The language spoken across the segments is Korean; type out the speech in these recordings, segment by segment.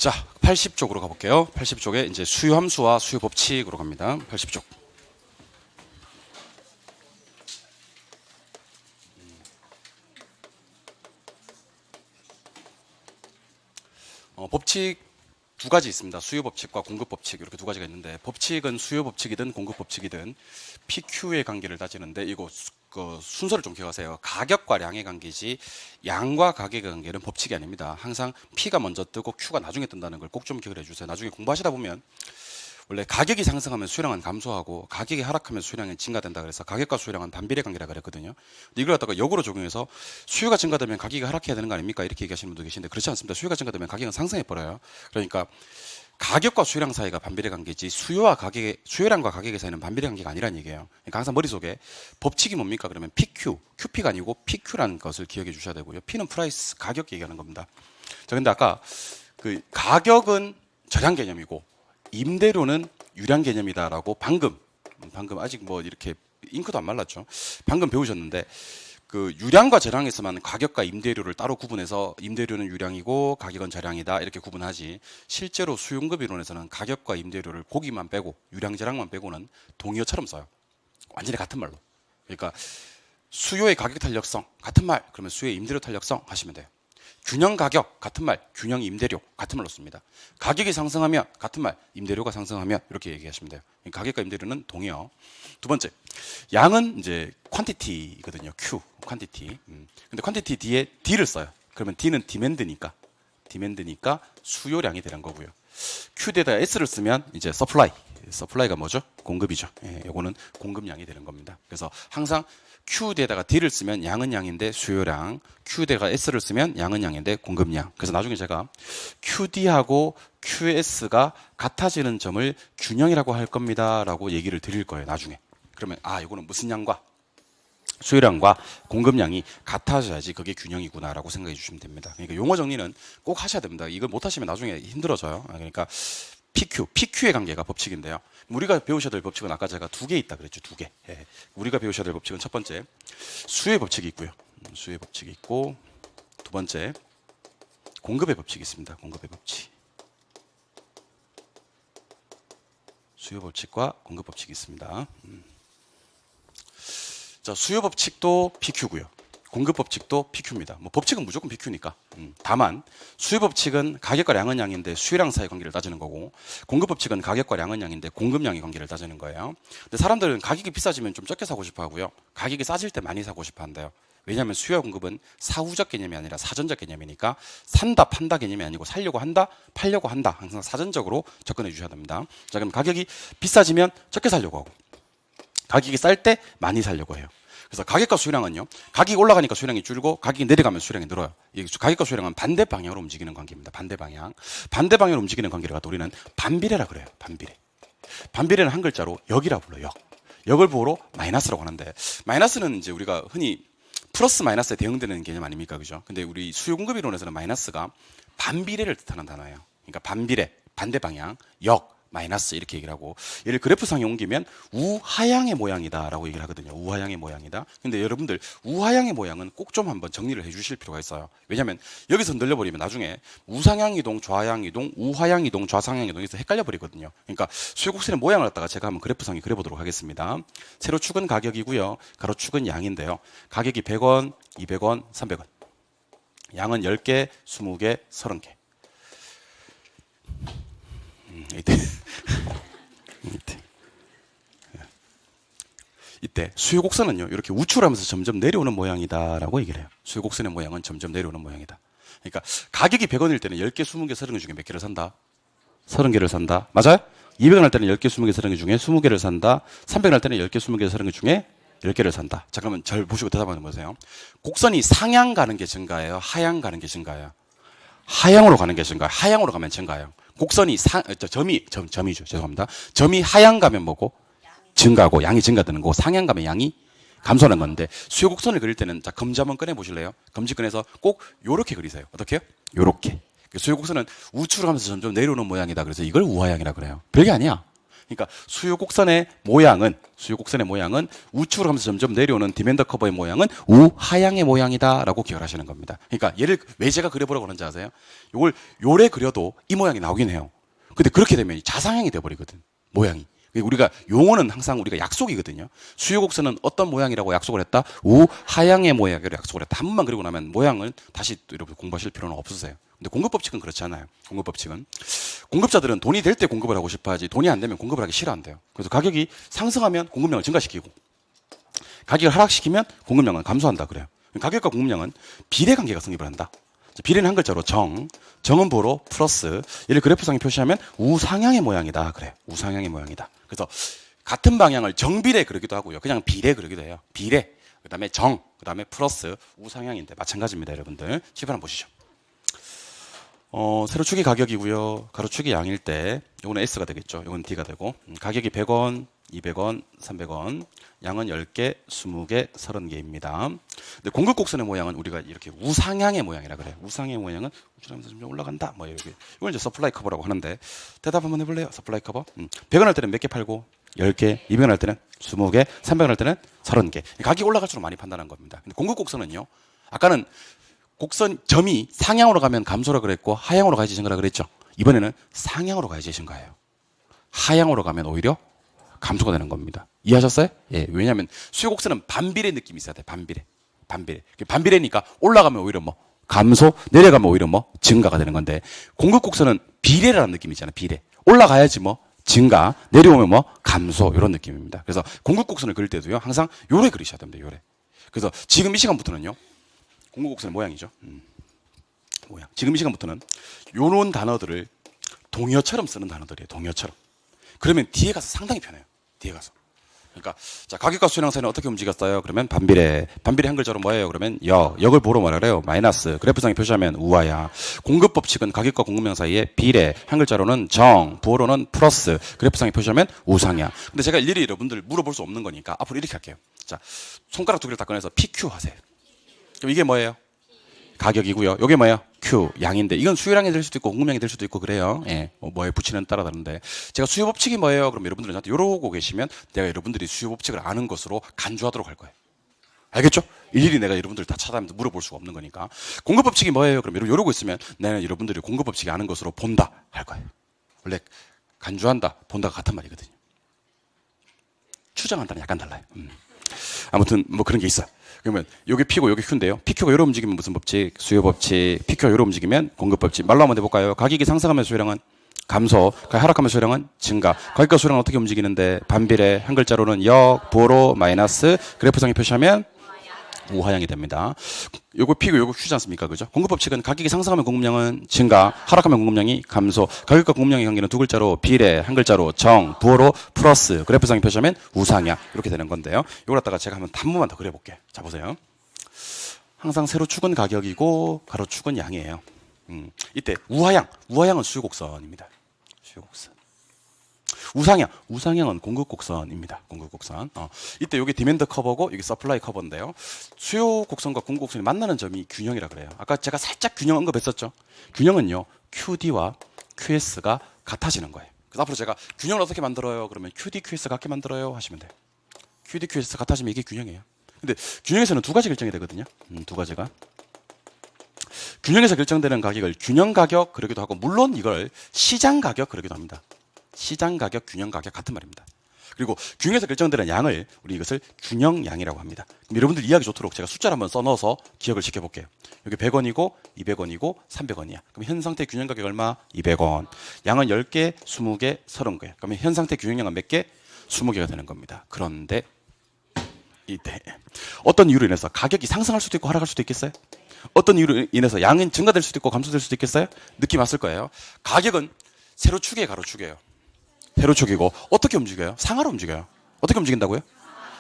자, 80쪽으로 가볼게요. 80쪽에 이제 수요 함수와 수요 법칙으로 갑니다. 80쪽. 법칙 두 가지 있습니다. 수요 법칙과 공급 법칙 이렇게 두 가지가 있는데, 법칙은 수요 법칙이든 공급 법칙이든 PQ의 관계를 따지는데, 이거 순서를 좀 기억하세요. 가격과 양의 관계지 양과 가격의 관계는 법칙이 아닙니다. 항상 P가 먼저 뜨고 Q가 나중에 뜬다는 걸 꼭 좀 기억해 주세요. 나중에 공부하시다 보면 원래 가격이 상승하면 수요량은 감소하고 가격이 하락하면 수요량이 증가된다 그래서 가격과 수요량은 반비례 관계라 그랬거든요. 근데 이걸 갖다가 역으로 적용해서 수요가 증가되면 가격이 하락해야 되는 거 아닙니까? 이렇게 얘기하시는 분도 계신데, 그렇지 않습니다. 수요가 증가되면 가격은 상승해 버려요. 그러니까 가격과 수요량 사이가 반비례 관계지 수요량과 가격의 사이는 반비례 관계가 아니라는 얘기예요. 그러니까 항상 머릿속에 법칙이 뭡니까? 그러면 PQ, QP가 아니고 PQ라는 것을 기억해 주셔야 되고요. P는 프라이스, 가격 얘기하는 겁니다. 자, 근데 아까 그 가격은 절약 개념이고 임대료는 유량 개념이다라고 방금 아직 뭐 이렇게 잉크도 안 말랐죠. 방금 배우셨는데, 그 유량과 절량에서만 가격과 임대료를 따로 구분해서 임대료는 유량이고 가격은 절량이다 이렇게 구분하지, 실제로 수요공급 이론에서는 가격과 임대료를 고기만 빼고 유량 절량만 빼고는 동의어처럼 써요. 완전히 같은 말로. 그러니까 수요의 가격 탄력성 같은 말, 그러면 수요의 임대료 탄력성 하시면 돼요. 균형 가격 같은 말, 균형 임대료 같은 말로 씁니다. 가격이 상승하면 같은 말, 임대료가 상승하면 이렇게 얘기하시면 돼요. 가격과 임대료는 동의어. 두 번째, 양은 이제 퀀티티거든요. Q, 퀀티티. 근데 퀀티티 뒤에 D를 써요. 그러면 D는 디맨드니까 수요량이 되는 거고요. Q에다 S를 쓰면 이제 서플라이가 뭐죠? 공급이죠. 예, 요거는 공급량이 되는 겁니다. 그래서 항상 Q에다가 D를 쓰면 양은 양인데 수요량, Q에다가 S를 쓰면 양은 양인데 공급량. 그래서 나중에 제가 QD하고 QS가 같아지는 점을 균형이라고 할 겁니다 라고 얘기를 드릴 거예요, 나중에. 그러면 이거는 무슨 양과 수요량과 공급량이 같아져야지 그게 균형이구나 라고 생각해 주시면 됩니다. 그러니까 용어 정리는 꼭 하셔야 됩니다. 이걸 못 하시면 나중에 힘들어져요. 그러니까 PQ의 관계가 법칙인데요. 우리가 배우셔야 될 법칙은 아까 제가 두 개 있다 그랬죠. 두 개. 예. 우리가 배우셔야 될 법칙은 첫 번째, 수요의 법칙이 있고요. 수요의 법칙이 있고, 두 번째, 공급의 법칙이 있습니다. 공급의 법칙. 수요 법칙과 공급 법칙이 있습니다. 자, 수요 법칙도 PQ고요. 공급 법칙도 PQ입니다. 뭐 법칙은 무조건 PQ니까. 다만 수요 법칙은 가격과 양은 양인데 수요량 사이 관계를 따지는 거고, 공급 법칙은 가격과 양은 양인데 공급량의 관계를 따지는 거예요. 근데 사람들은 가격이 비싸지면 좀 적게 사고 싶어 하고요. 가격이 싸질 때 많이 사고 싶어 한대요. 왜냐하면 수요와 공급은 사후적 개념이 아니라 사전적 개념이니까 산다, 판다 개념이 아니고 살려고 한다, 팔려고 한다. 항상 사전적으로 접근해 주셔야 됩니다. 자, 그럼 가격이 비싸지면 적게 살려고 하고, 가격이 쌀 때 많이 살려고 해요. 그래서 가격과 수요량은요, 가격이 올라가니까 수요량이 줄고 가격이 내려가면 수요량이 늘어요. 가격과 수요량은 반대 방향으로 움직이는 관계입니다. 반대 방향으로 움직이는 관계를 갖다 우리는 반비례라 그래요. 반비례는 한 글자로 역이라 불러요. 역을 보호로 마이너스라고 하는데, 마이너스는 이제 우리가 흔히 플러스 마이너스에 대응되는 개념 아닙니까? 그죠? 근데 우리 수요 공급 이론에서는 마이너스가 반비례를 뜻하는 단어예요. 그러니까 반비례, 반대 방향, 역, 마이너스 이렇게 얘기를 하고, 얘를 그래프상에 옮기면 우하향의 모양이다 라고 얘기를 하거든요. 우하향의 모양이다. 근데 여러분들 우하향의 모양은 꼭 좀 한번 정리를 해 주실 필요가 있어요. 왜냐하면 여기서 흔들려버리면 나중에 우상향 이동, 좌향 이동, 우하향 이동, 좌상향 이동에서 헷갈려 버리거든요. 그러니까 수요곡선의 모양을 갖다가 제가 한번 그래프상에 그려보도록 하겠습니다. 세로축은 가격이고요, 가로축은 양인데요. 가격이 100원, 200원, 300원. 양은 10개, 20개, 30개. 이때 수요 곡선은요, 이렇게 우측하면서 점점 내려오는 모양이다라고 얘기를 해요. 수요 곡선의 모양은 점점 내려오는 모양이다. 그러니까 가격이 100원일 때는 10개, 20개, 30개 중에 몇 개를 산다? 30개를 산다. 맞아요? 200원 할 때는 10개, 20개, 30개 중에 20개를 산다. 300원 할 때는 10개, 20개, 30개 중에 10개를 산다. 자, 그러면 절 보시고 대답하는 보세요. 곡선이 상향 가는 게 증가예요? 하향 가는 게 증가예요? 하향으로 가는 게 증가예요? 하향으로 가면 증가예요. 곡선이 점이죠. 죄송합니다. 점이 하향 가면 뭐고? 증가하고 양이 증가되는 거고, 상향 가면 양이 감소하는 건데, 수요 곡선을 그릴 때는 자, 검지 한번 꺼내 보실래요? 검지 꺼내서 꼭 요렇게 그리세요. 어떻게요? 요렇게. 수요 곡선은 우측으로 가면서 점점 내려오는 모양이다. 그래서 이걸 우하향이라 그래요. 별게 아니야. 그러니까 수요 곡선의 모양은 우측으로 가면서 점점 내려오는 디맨드 커버의 모양은 우하향의 모양이다라고 기억하시는 겁니다. 그러니까 얘를 왜 제가 그려보라고 하는지 아세요? 이걸 요래 그려도 이 모양이 나오긴 해요. 근데 그렇게 되면 자상향이 돼버리거든, 모양이. 우리가 용어는 항상 우리가 약속이거든요. 수요 곡선은 어떤 모양이라고 약속을 했다? 우하향의 모양으로 약속을 했다. 한 번만 그리고 나면 모양을 다시 또 여러분 공부하실 필요는 없으세요. 근데 공급법칙은 그렇지 않아요. 공급법칙은 공급자들은 돈이 될 때 공급을 하고 싶어 하지, 돈이 안 되면 공급을 하기 싫어한대요. 그래서 가격이 상승하면 공급량을 증가시키고 가격을 하락시키면 공급량은 감소한다 그래요. 가격과 공급량은 비례관계가 성립을 한다. 비례는 한 글자로 정은 보로 플러스, 얘를 그래프상에 표시하면 우상향의 모양이다 그래. 우상향의 모양이다. 그래서 같은 방향을 정비례 그러기도 하고요. 그냥 비례 그러기도 해요. 비례, 그 다음에 그 다음에 플러스 우상향인데 마찬가지입니다. 여러분들 칩을 한번 보시죠. 세로축이 가격이고요. 가로축이 양일 때 이거는 S가 되겠죠. 이건 D가 되고, 가격이 100원, 200원, 300원, 양은 10개, 20개, 30개입니다. 근데 공급 곡선의 모양은 우리가 이렇게 우상향의 모양이라 그래요. 우상향의 모양은 우측하면서 점점 올라간다. 뭐 이렇게. 이걸 이제 서플라이 커버라고 하는데, 대답 한번 해볼래요? 서플라이 커버. 100원 할 때는 몇 개 팔고 10개, 200원 할 때는 20개, 300원 할 때는 30개. 가격이 올라갈수록 많이 판단한 겁니다. 근데 공급 곡선은요, 아까는 곡선 점이 상향으로 가면 감소라 그랬고 하향으로 가야지 증가라 그랬죠. 이번에는 상향으로 가야지 증가예요. 하향으로 가면 오히려 감소가 되는 겁니다. 이해하셨어요? 예. 왜냐하면 수요 곡선은 반비례 느낌이 있어야 돼. 반비례. 반비례니까 올라가면 오히려 뭐 감소, 내려가면 오히려 뭐 증가가 되는 건데, 공급 곡선은 비례라는 느낌이 있잖아요. 비례. 올라가야지 뭐 증가, 내려오면 뭐 감소, 이런 느낌입니다. 그래서 공급 곡선을 그릴 때도요, 항상 요래 그리셔야 됩니다. 요래. 그래서 지금 이 시간부터는요, 공급 곡선의 모양이죠. 모양. 지금 이 시간부터는 요런 단어들을 동요처럼 쓰는 단어들이에요. 동요처럼. 그러면 뒤에 가서 상당히 편해요. 뒤에 가서. 그러니까 자, 가격과 수요량 사이는 어떻게 움직였어요? 그러면 반비례 한 글자로 뭐예요? 그러면 역을 보러 뭐라 그래요? 마이너스. 그래프상에 표시하면 우하야. 공급 법칙은 가격과 공급량 사이에 비례, 한 글자로는 부호로는 플러스. 그래프상에 표시하면 우상향. 근데 제가 일일이 여러분들 물어볼 수 없는 거니까 앞으로 이렇게 할게요. 자, 손가락 두 개를 다 꺼내서 PQ 하세요. 그럼 이게 뭐예요? 가격이고요. 이게 뭐예요? Q, 양인데, 이건 수요량이 될 수도 있고 공급량이 될 수도 있고 그래요. 예, 뭐에 붙이는 따라 다른데, 제가 수요 법칙이 뭐예요? 그럼 여러분들은 저한테 이러고 계시면 내가 여러분들이 수요 법칙을 아는 것으로 간주하도록 할 거예요. 알겠죠? 일일이 내가 여러분들 다 찾아가면서 물어볼 수가 없는 거니까. 공급 법칙이 뭐예요? 그럼 이러고 있으면 나는 여러분들이 공급 법칙이 아는 것으로 본다 할 거예요. 원래 간주한다, 본다가 같은 말이거든요. 추정한다는 약간 달라요. 아무튼 뭐 그런 게 있어요. 그러면 여기 P고 여기 Q인데요. PQ가 요러 움직이면 무슨 법칙? 수요 법칙. PQ가 요러 움직이면 공급 법칙. 말로 한번 해볼까요? 가격이 상승하면 수요량은 감소, 가격이 하락하면 수요량은 증가. 가격과 수요량은 어떻게 움직이는데? 반비례, 한 글자로는 부호로 마이너스, 그래프상에 표시하면 우하향이 됩니다. 요거 P고 요거 Q지 않습니까? 그죠? 공급 법칙은 가격이 상승하면 공급량은 증가, 하락하면 공급량이 감소. 가격과 공급량의 관계는 두 글자로 비례, 한 글자로 부호로 플러스, 그래프상에 표시하면 우상향. 이렇게 되는 건데요. 이걸 갖다가 제가 한 번만 더 그려볼게요. 자, 보세요. 항상 세로축은 가격이고 가로축은 양이에요. 이때 우하향은 수요곡선입니다. 수요곡선. 우상향은 공급곡선입니다. 공급곡선. 이때 여기 디맨드 커버고 여기 서플라이 커버인데요. 수요 곡선과 공급 곡선이 만나는 점이 균형이라 그래요. 아까 제가 살짝 균형 언급했었죠. 균형은요, QD와 QS가 같아지는 거예요. 그래서 앞으로 제가 균형을 어떻게 만들어요? 그러면 QD, QS 같게 만들어요 하시면 돼요. QD, QS 같아지면 이게 균형이에요. 근데 균형에서는 두 가지 결정이 되거든요. 두 가지가. 균형에서 결정되는 가격을 균형 가격 그러기도 하고, 물론 이걸 시장 가격 그러기도 합니다. 시장 가격, 균형 가격 같은 말입니다. 그리고 균형에서 결정되는 양을 우리 이것을 균형양이라고 합니다. 그럼 여러분들 이해하기 좋도록 제가 숫자를 한번 써넣어서 기억을 시켜볼게요. 여기 100원이고 200원이고 300원이야. 그럼 현 상태 균형 가격 얼마? 200원. 양은 10개, 20개, 30개. 그러면 현 상태 균형양은 몇 개? 20개가 되는 겁니다. 그런데 이때 어떤 이유로 인해서 가격이 상승할 수도 있고 하락할 수도 있겠어요? 어떤 이유로 인해서 양은 증가될 수도 있고 감소될 수도 있겠어요? 느낌 왔을 거예요. 가격은 세로축이에요, 가로축이에요? 세로축이고 어떻게 움직여요? 상하로 움직여요. 어떻게 움직인다고요?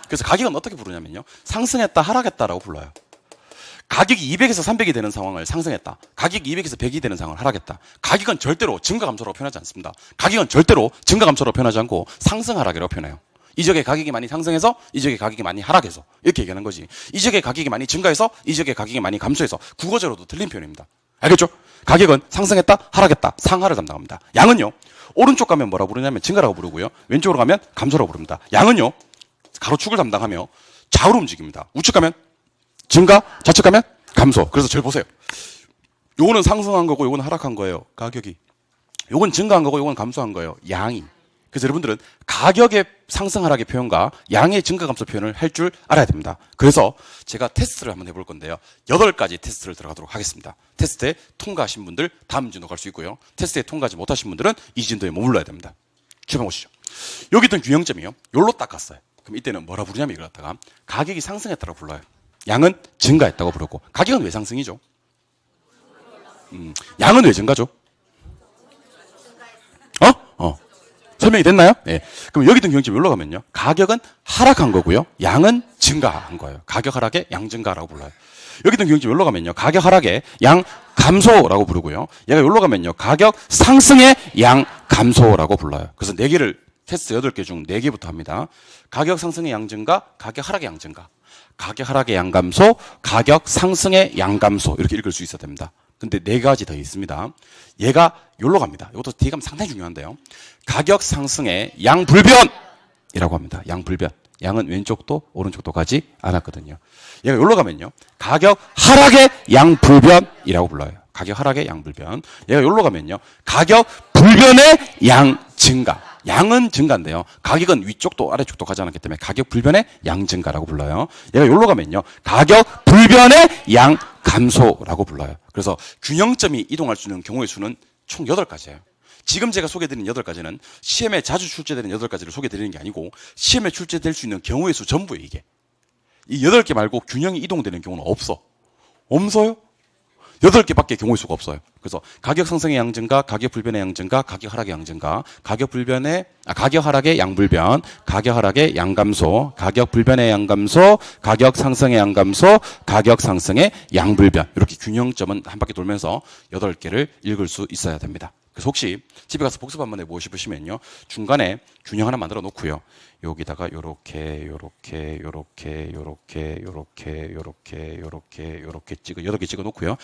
그래서 가격은 어떻게 부르냐면요, 상승했다, 하락했다라고 불러요. 가격이 200에서 300이 되는 상황을 상승했다, 가격이 200에서 100이 되는 상황을 하락했다. 가격은 절대로 증가 감소라고 표현하지 않습니다. 가격은 절대로 증가 감소라고 표현하지 않고 상승 하락이라고 표현해요. 이 지역의 가격이 많이 상승해서 이 지역의 가격이 많이 하락해서 이렇게 얘기하는 거지, 이 지역의 가격이 많이 증가해서 이 지역의 가격이 많이 감소해서 국어적으로도 틀린 표현입니다. 알겠죠? 가격은 상승했다, 하락했다, 상하를 담당합니다. 양은요, 오른쪽 가면 뭐라고 부르냐면 증가라고 부르고요. 왼쪽으로 가면 감소라고 부릅니다. 양은요, 가로축을 담당하며 좌우로 움직입니다. 우측 가면 증가, 좌측 가면 감소. 그래서 절 보세요. 요거는 상승한 거고 요거는 하락한 거예요. 가격이. 요건 증가한 거고 요건 감소한 거예요. 양이. 그래서 여러분들은 가격의 상승 하락의 표현과 양의 증가 감소 표현을 할 줄 알아야 됩니다. 그래서 제가 테스트를 한번 해볼 건데요. 8가지 테스트를 들어가도록 하겠습니다. 테스트에 통과하신 분들 다음 진도 갈 수 있고요. 테스트에 통과하지 못하신 분들은 이 진도에 머물러야 됩니다. 출발 보시죠. 여기 있던 균형점이요. 요로 닦았어요. 그럼 이때는 뭐라 부르냐면 이걸 갖다가 가격이 상승했다고 불러요. 양은 증가했다고 부르고. 가격은 왜 상승이죠? 양은 왜 증가죠? 설명이 됐나요? 네. 그럼 여기 있던 균형점 여기로 가면요. 가격은 하락한 거고요. 양은 증가한 거예요. 가격 하락에 양 증가라고 불러요. 여기 있던 균형점 여기로 가면요. 가격 하락에 양 감소라고 부르고요. 얘가 여기로 가면요. 가격 상승에 양 감소라고 불러요. 그래서 4개를 테스트 8개 중 4개부터 합니다. 가격 상승의 양 증가, 가격 하락의 양 증가. 가격 하락의 양 감소, 가격 상승의 양 감소. 이렇게 읽을 수 있어야 됩니다. 근데 4가지 더 있습니다. 얘가 여기로 갑니다. 이것도 뒤에 가면 상당히 중요한데요. 가격 상승의 양 불변이라고 합니다. 양 불변. 양은 왼쪽도 오른쪽도 가지 않았거든요. 얘가 여기로 가면요. 가격 하락의 양 불변이라고 불러요. 가격 하락의 양 불변. 얘가 여기로 가면요. 가격 불변의 양 증가. 양은 증가인데요. 가격은 위쪽도 아래쪽도 가지 않았기 때문에 가격 불변의 양 증가라고 불러요. 얘가 여기로 가면요. 가격 불변의 양 감소라고 불러요. 그래서 균형점이 이동할 수 있는 경우의 수는 총 8가지예요. 지금 제가 소개해드린 8가지는 시험에 자주 출제되는 8가지를 소개해드리는 게 아니고 시험에 출제될 수 있는 경우의 수 전부예요. 이게. 이 8개 말고 균형이 이동되는 경우는 없어. 없어요? 8개밖에 경우의 수가 없어요. 그래서 가격 상승의 양 증가, 가격 불변의 양 증가, 가격 하락의 양 증가, 가격 하락의 양 불변, 가격 하락의 양 감소, 가격 불변의 양 감소, 가격 상승의 양 감소, 가격 상승의 양 불변. 이렇게 균형점은 한 바퀴 돌면서 8개를 읽을 수 있어야 됩니다. 그래서 혹시 집에 가서 복습 한번 해보고 싶으시면요. 중간에 균형 하나 만들어 놓고요. 여기다가 요렇게 찍어 8개 찍어 놓고요.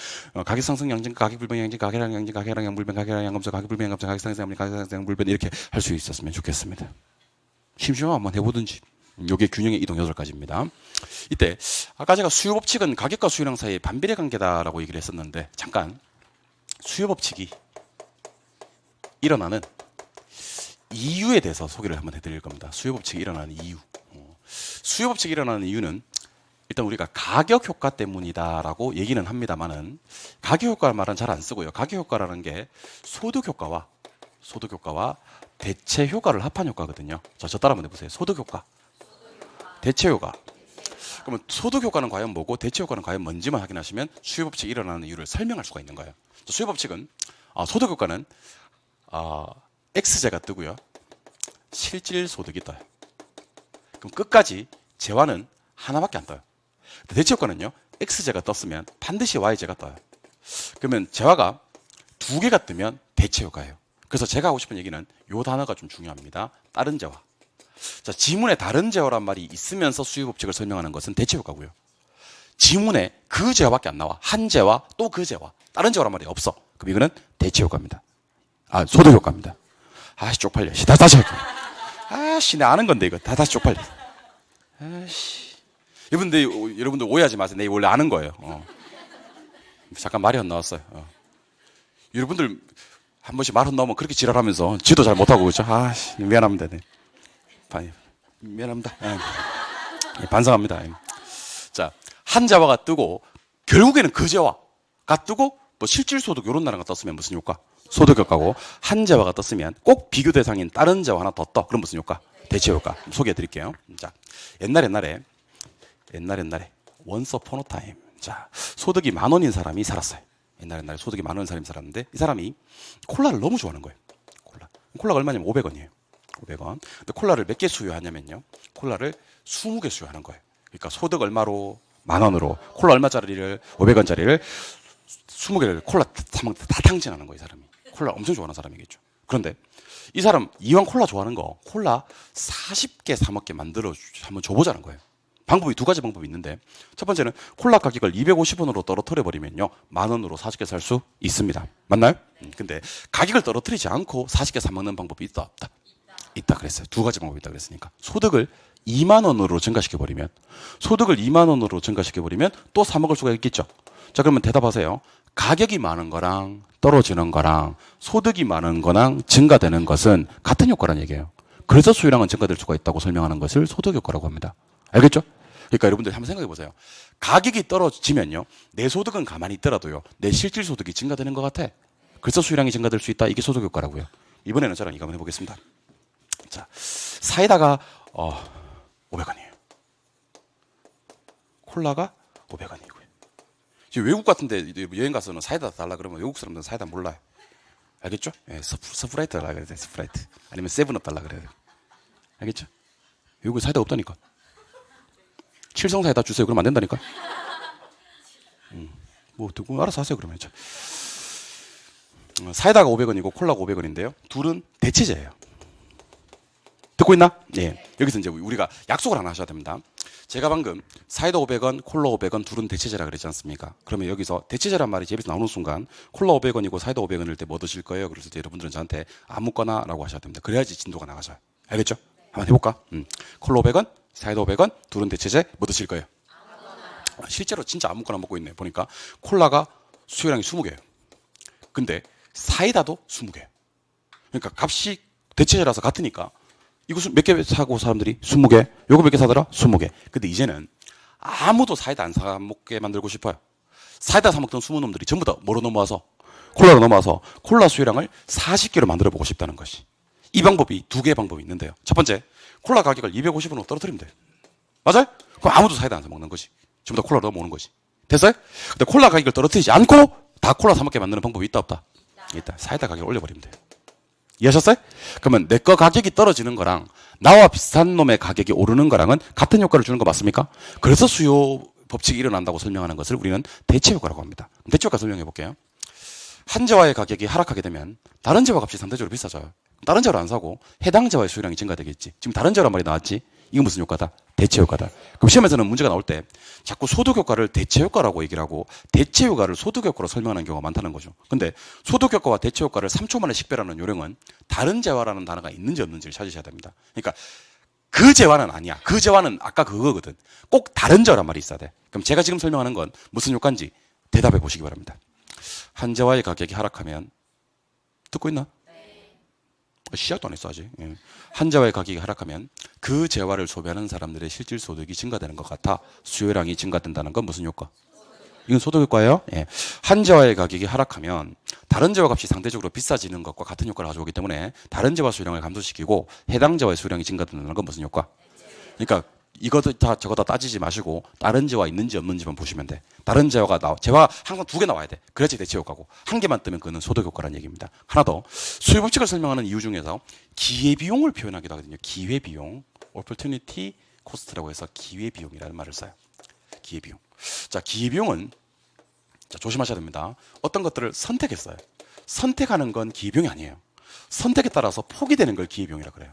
가격 상승 양증, 가격 불변 양증, 가격 하락 양증, 가격 하락 양 불변, 가격 하락 양 감소, 가격 불변 양 감소, 가격 상승 양증, 가격 상승 양 불변 이렇게 할 수 있었으면 좋겠습니다. 심심하면 한번 해보든지. 요게 균형의 이동 8가지입니다. 이때 아까 제가 수요 법칙은 가격과 수요량 사이의 반비례 관계다라고 얘기를 했었는데 잠깐 수요 법칙이 일어나는 이유에 대해서 소개를 한번 해드릴 겁니다. 수요법칙이 일어나는 이유. 수요법칙이 일어나는 이유는 일단 우리가 가격 효과 때문이다라고 얘기는 합니다만은 가격 효과라는 말은 잘 안 쓰고요. 가격 효과라는 게 소득 효과와 대체 효과를 합한 효과거든요. 저 따라 한번 해보세요. 소득 효과, 대체 효과. 그러면 소득 효과는 과연 뭐고 대체 효과는 과연 뭔지만 확인하시면 수요법칙이 일어나는 이유를 설명할 수가 있는 거예요. 수요법칙은 소득 효과는 X제가 뜨고요. 실질 소득이 떠요. 그럼 끝까지 재화는 하나밖에 안 떠요. 대체 효과는요. X제가 떴으면 반드시 Y제가 떠요. 그러면 재화가 2개가 뜨면 대체 효과예요. 그래서 제가 하고 싶은 얘기는 이 단어가 좀 중요합니다. 다른 재화. 자, 지문에 다른 재화란 말이 있으면서 수요법칙을 설명하는 것은 대체 효과고요. 지문에 그 재화밖에 안 나와. 한 재화 또 그 재화. 다른 재화란 말이 없어. 그럼 이거는 대체 효과입니다. 소득 효과입니다. 쪽팔려. 다시 할게요. 내 아는 건데, 이거. 다시 쪽팔려. 여러분들 오해하지 마세요. 내 원래 아는 거예요. 잠깐 말이 안 나왔어요. 여러분들 한 번씩 말 안 나오면 그렇게 지랄하면서 지도 잘 못하고, 그죠? 미안합니다. 네. 미안합니다. 반성합니다. 자, 한 재화가 뜨고, 결국에는 그 재화가 뜨고, 실질 소득 요런 나라가 떴으면 무슨 효과? 소득 효과고, 한 재화가 떴으면 꼭 비교 대상인 다른 재화 하나 더 떠. 그럼 무슨 효과? 대체 효과. 소개해 드릴게요. 자, 옛날에 once upon a time. 자, 소득이 10,000원인 사람이 살았어요. 옛날에 소득이 10,000원인 사람이 살았는데 이 사람이 콜라를 너무 좋아하는 거예요. 콜라가 얼마냐면 500원이에요. 500원. 근데 콜라를 몇 개 수요하냐면요. 콜라를 20개 수요하는 거예요. 그러니까 소득 얼마로? 10,000원으로 콜라 얼마짜리를 500원짜리를 20개를 콜라 다 탕진하는 거예요. 이 사람이. 콜라 엄청 좋아하는 사람이겠죠. 그런데 이 사람 이왕 콜라 좋아하는 거 콜라 40개 사 먹게 만들어 한번 줘보자는 거예요. 방법이 두 가지 방법이 있는데 첫 번째는 콜라 가격을 250원으로 떨어뜨려 버리면요 10,000원으로 40개 살 수 있습니다. 맞나요? 근데 가격을 떨어뜨리지 않고 40개 사 먹는 방법이 있다 없다? 있다 그랬어요. 두 가지 방법이 있다 그랬으니까 소득을 2만 원으로 증가시켜 버리면 또 사 먹을 수가 있겠죠. 자 그러면 대답하세요. 가격이 많은 거랑 떨어지는 거랑 소득이 많은 거랑 증가되는 것은 같은 효과라는 얘기예요. 그래서 수요량은 증가될 수가 있다고 설명하는 것을 소득 효과라고 합니다. 알겠죠? 그러니까 여러분들 한번 생각해 보세요. 가격이 떨어지면요. 내 소득은 가만히 있더라도요. 내 실질 소득이 증가되는 것 같아. 그래서 수요량이 증가될 수 있다. 이게 소득 효과라고요. 이번에는 저랑 이거 한번 해보겠습니다. 자, 사이다가 500원이에요. 콜라가 500원이고요. 지금 외국 같은데 여행 가서는 사이다 달라 그러면 외국 사람들은 사이다 몰라요. 알겠죠? 예, 스프라이트 달라 그래야 돼. 스프라이트. 아니면 세븐업 달라 그래야 돼. 알겠죠? 외국에 사이다 없다니까. 칠성 사이다 주세요. 그러면 안 된다니까. 뭐 듣고 알아서 하세요. 그러면 사이다가 500원이고 콜라가 500원인데요. 둘은 대체제예요. 듣고 있나? 예. 여기서 이제 우리가 약속을 하나 하셔야 됩니다. 제가 방금 사이다 500원, 콜라 500원 둘은 대체제라 그랬지 않습니까? 그러면 여기서 대체제란 말이 제입에서 나오는 순간 콜라 500원이고 사이다 500원일 때 뭐 드실 거예요? 그랬을 때 여러분들은 저한테 아무거나 라고 하셔야 됩니다. 그래야지 진도가 나가져요. 알겠죠? 한번 해볼까? 콜라 500원, 사이다 500원, 둘은 대체제 뭐 드실 거예요? 실제로 진짜 아무거나 먹고 있네. 보니까 콜라가 수요량이 20개예요. 근데 사이다도 20개예요. 그러니까 값이 대체제라서 같으니까 이것은 몇 개 사고 사람들이 20개. 요거 몇 개 사더라? 20개. 근데 이제는 아무도 사이다 안 사 먹게 만들고 싶어요. 사이다 사 먹던 20놈들이 전부 다 뭐로 넘어와서? 콜라로 넘어와서 콜라 수요량을 40개로 만들어 보고 싶다는 것이. 이 방법이 두 개의 방법이 있는데요. 첫 번째, 콜라 가격을 250원으로 떨어뜨리면 돼요. 맞아요? 그럼 아무도 사이다 안 사 먹는 거지. 전부 다 콜라로 넘어오는 거지. 됐어요? 근데 콜라 가격을 떨어뜨리지 않고 다 콜라 사 먹게 만드는 방법이 있다 없다? 있다. 사이다 가격을 올려버리면 돼요. 이해하셨어요? 그러면 내 거 가격이 떨어지는 거랑 나와 비슷한 놈의 가격이 오르는 거랑은 같은 효과를 주는 거 맞습니까? 그래서 수요 법칙이 일어난다고 설명하는 것을 우리는 대체 효과라고 합니다. 대체 효과 설명해 볼게요. 한 재화의 가격이 하락하게 되면 다른 재화 값이 상대적으로 비싸져요. 다른 재화를 안 사고 해당 재화의 수요량이 증가되겠지. 지금 다른 재화란 말이 나왔지? 이건 무슨 효과다? 대체 효과다. 그럼 시험에서는 문제가 나올 때 자꾸 소득 효과를 대체 효과라고 얘기를 하고 대체 효과를 소득 효과로 설명하는 경우가 많다는 거죠. 근데 소득 효과와 대체 효과를 3초 만에 식별하는 요령은 다른 재화라는 단어가 있는지 없는지를 찾으셔야 됩니다. 그러니까 그 재화는 아니야. 그 재화는 아까 그거거든. 꼭 다른 재화란 말이 있어야 돼. 그럼 제가 지금 설명하는 건 무슨 효과인지 대답해 보시기 바랍니다. 한 재화의 가격이 하락하면 듣고 있나? 시작도 안 했어 아직. 한 재화의 가격이 하락하면 그 재화를 소비하는 사람들의 실질 소득이 증가되는 것 같아 수요량이 증가된다는 건 무슨 효과? 이건 소득 효과예요. 예. 한 재화의 가격이 하락하면 다른 재화 값이 상대적으로 비싸지는 것과 같은 효과를 가져오기 때문에 다른 재화 수요량을 감소시키고 해당 재화의 수요량이 증가된다는 건 무슨 효과? 그러니까 이것도 다 저거 다 따지지 마시고 다른 재화 있는지 없는지만 보시면 돼. 다른 재화가 재화 항상 두 개 나와야 돼. 그래야지 대체 효과고 한 개만 뜨면 그는 소득 효과라는 얘기입니다. 하나 더 수요 법칙을 설명하는 이유 중에서 기회 비용을 표현하기도 하거든요. 기회 비용, opportunity cost라고 해서 기회 비용이라는 말을 써요. 기회 비용. 자, 기회 비용은 자, 조심하셔야 됩니다. 어떤 것들을 선택했어요. 선택하는 건 기회 비용이 아니에요. 선택에 따라서 포기되는 걸 기회 비용이라 그래요.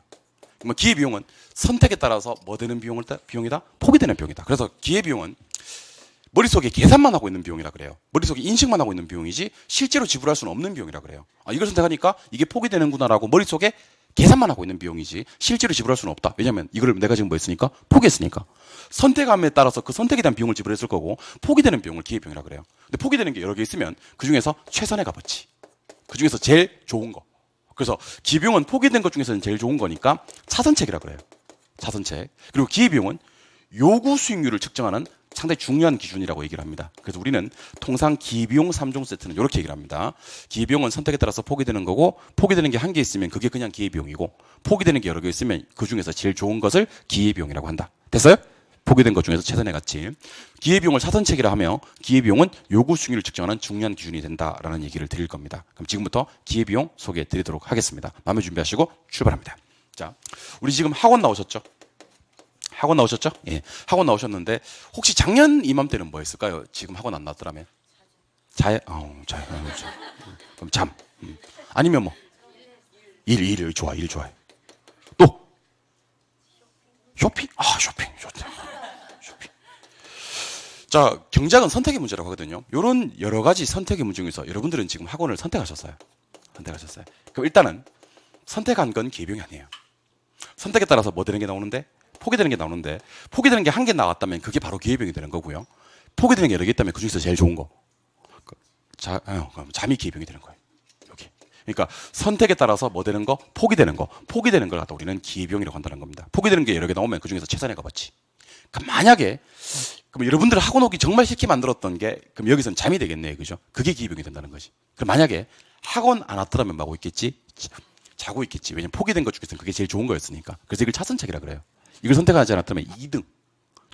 그러면 기회 비용은 선택에 따라서 뭐 되는 비용이다? 포기되는 비용이다. 그래서 기회 비용은 머릿속에 계산만 하고 있는 비용이라 그래요. 머릿속에 인식만 하고 있는 비용이지 실제로 지불할 수는 없는 비용이라 그래요. 이걸 선택하니까 이게 포기되는구나라고 머릿속에 계산만 하고 있는 비용이지 실제로 지불할 수는 없다. 왜냐하면 이걸 내가 지금 뭐 했으니까? 포기했으니까. 선택함에 따라서 그 선택에 대한 비용을 지불했을 거고 포기되는 비용을 기회비용이라 그래요. 근데 포기되는 게 여러 개 있으면 그중에서 최선의 값어치. 그중에서 제일 좋은 거. 그래서 기회비용은 포기된 것 중에서는 제일 좋은 거니까 차선책이라 그래요. 차선책. 그리고 기회비용은 요구 수익률을 측정하는 상당히 중요한 기준이라고 얘기를 합니다. 그래서 우리는 통상 기회비용 3종 세트는 이렇게 얘기를 합니다. 기회비용은 선택에 따라서 포기되는 거고 포기되는 게 한 개 있으면 그게 그냥 기회비용이고 포기되는 게 여러 개 있으면 그 중에서 제일 좋은 것을 기회비용이라고 한다. 됐어요? 포기된 것 중에서 최선의 가치. 기회비용을 차선책이라 하며 기회비용은 요구 수익률을 측정하는 중요한 기준이 된다라는 얘기를 드릴 겁니다. 그럼 지금부터 기회비용 소개해 드리도록 하겠습니다. 마음의 준비하시고 출발합니다. 자, 우리 지금 학원 나오셨죠? 학원 나오셨죠? 예. 학원 나오셨는데 혹시 작년 이맘때는 뭐 했을까요? 지금 학원 안 나왔더라면? 자요. 그럼 잠. 아니면 뭐? 일 좋아. 일 좋아해. 또? 쇼핑? 쇼핑. 자, 경작은 선택의 문제라고 하거든요. 이런 여러 가지 선택의 문제 중에서 여러분들은 지금 학원을 선택하셨어요. 선택하셨어요. 그럼 일단은 선택한 건 기회비용이 아니에요. 선택에 따라서 뭐 되는 게 나오는데? 포기되는 게 나오는데, 포기되는 게 한 개 나왔다면 그게 바로 기회비용이 되는 거고요. 포기되는 게 여러 개 있다면 그 중에서 제일 좋은 거. 잠이 기회비용이 되는 거예요. 여기. 그러니까 선택에 따라서 뭐 되는 거? 포기되는 거. 포기되는 걸 갖다 우리는 기회비용이라고 한다는 겁니다. 포기되는 게 여러 개 나오면 그 중에서 최선의 값어치. 그럼 만약에 그럼 여러분들 학원 오기 정말 싫게 만들었던 게 그럼 여기서는 잠이 되겠네요. 그죠? 그게 기회비용이 된다는 거지. 그럼 만약에 학원 안 왔더라면 뭐 하고 있겠지? 자고 있겠지. 왜냐면 포기된 것 중에서는 그게 제일 좋은 거였으니까. 그래서 이걸 차선책이라 그래요. 이걸 선택하지 않았다면 2등.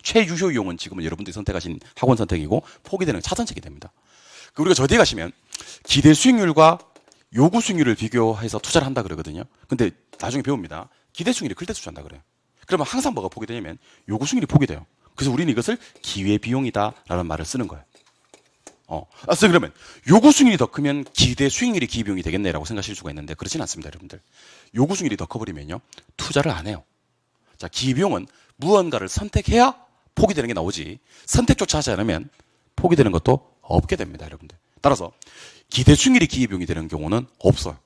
최유효 이용은 지금은 여러분들이 선택하신 학원 선택이고 포기되는 차선책이 됩니다. 우리가 저 뒤에 가시면 기대 수익률과 요구 수익률을 비교해서 투자를 한다 그러거든요. 근데 나중에 배웁니다. 기대 수익률이 클 때 투자한다 그래요. 그러면 항상 뭐가 포기되냐면 요구 수익률이 포기돼요. 그래서 우리는 이것을 기회 비용이다라는 말을 쓰는 거예요. 그러면 요구 수익률이 더 크면 기대 수익률이 기회비용이 되겠네라고 생각하실 수가 있는데 그렇진 않습니다, 여러분들. 요구 수익률이 더 커버리면요 투자를 안 해요. 자, 기회비용은 무언가를 선택해야 포기되는 게 나오지 선택조차 하지 않으면 포기되는 것도 없게 됩니다, 여러분들. 따라서 기대 수익률이 기회비용이 되는 경우는 없어요.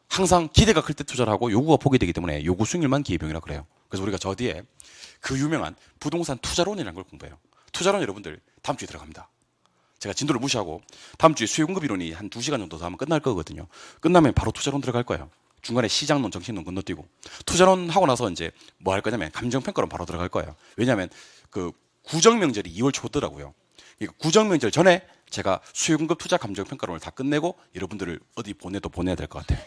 항상 기대가 클 때 투자를 하고 요구가 포기되기 때문에 요구 수익률만 기회비용이라고 그래요. 그래서 우리가 저 뒤에 그 유명한 부동산 투자론이라는 걸 공부해요. 투자론 여러분들 다음 주에 들어갑니다. 제가 진도를 무시하고 다음 주에 수요공급 이론이 한 2시간 정도 더 하면 끝날 거거든요. 끝나면 바로 투자론 들어갈 거예요. 중간에 시장론, 정신론 건너뛰고 투자론 하고 나서 이제 뭐 할 거냐면 감정평가론 바로 들어갈 거예요. 왜냐하면 그 구정명절이 2월 초더라고요. 그러니까 구정명절 전에 제가 수요공급 투자 감정평가론을 다 끝내고 여러분들을 어디 보내야 될 것 같아요.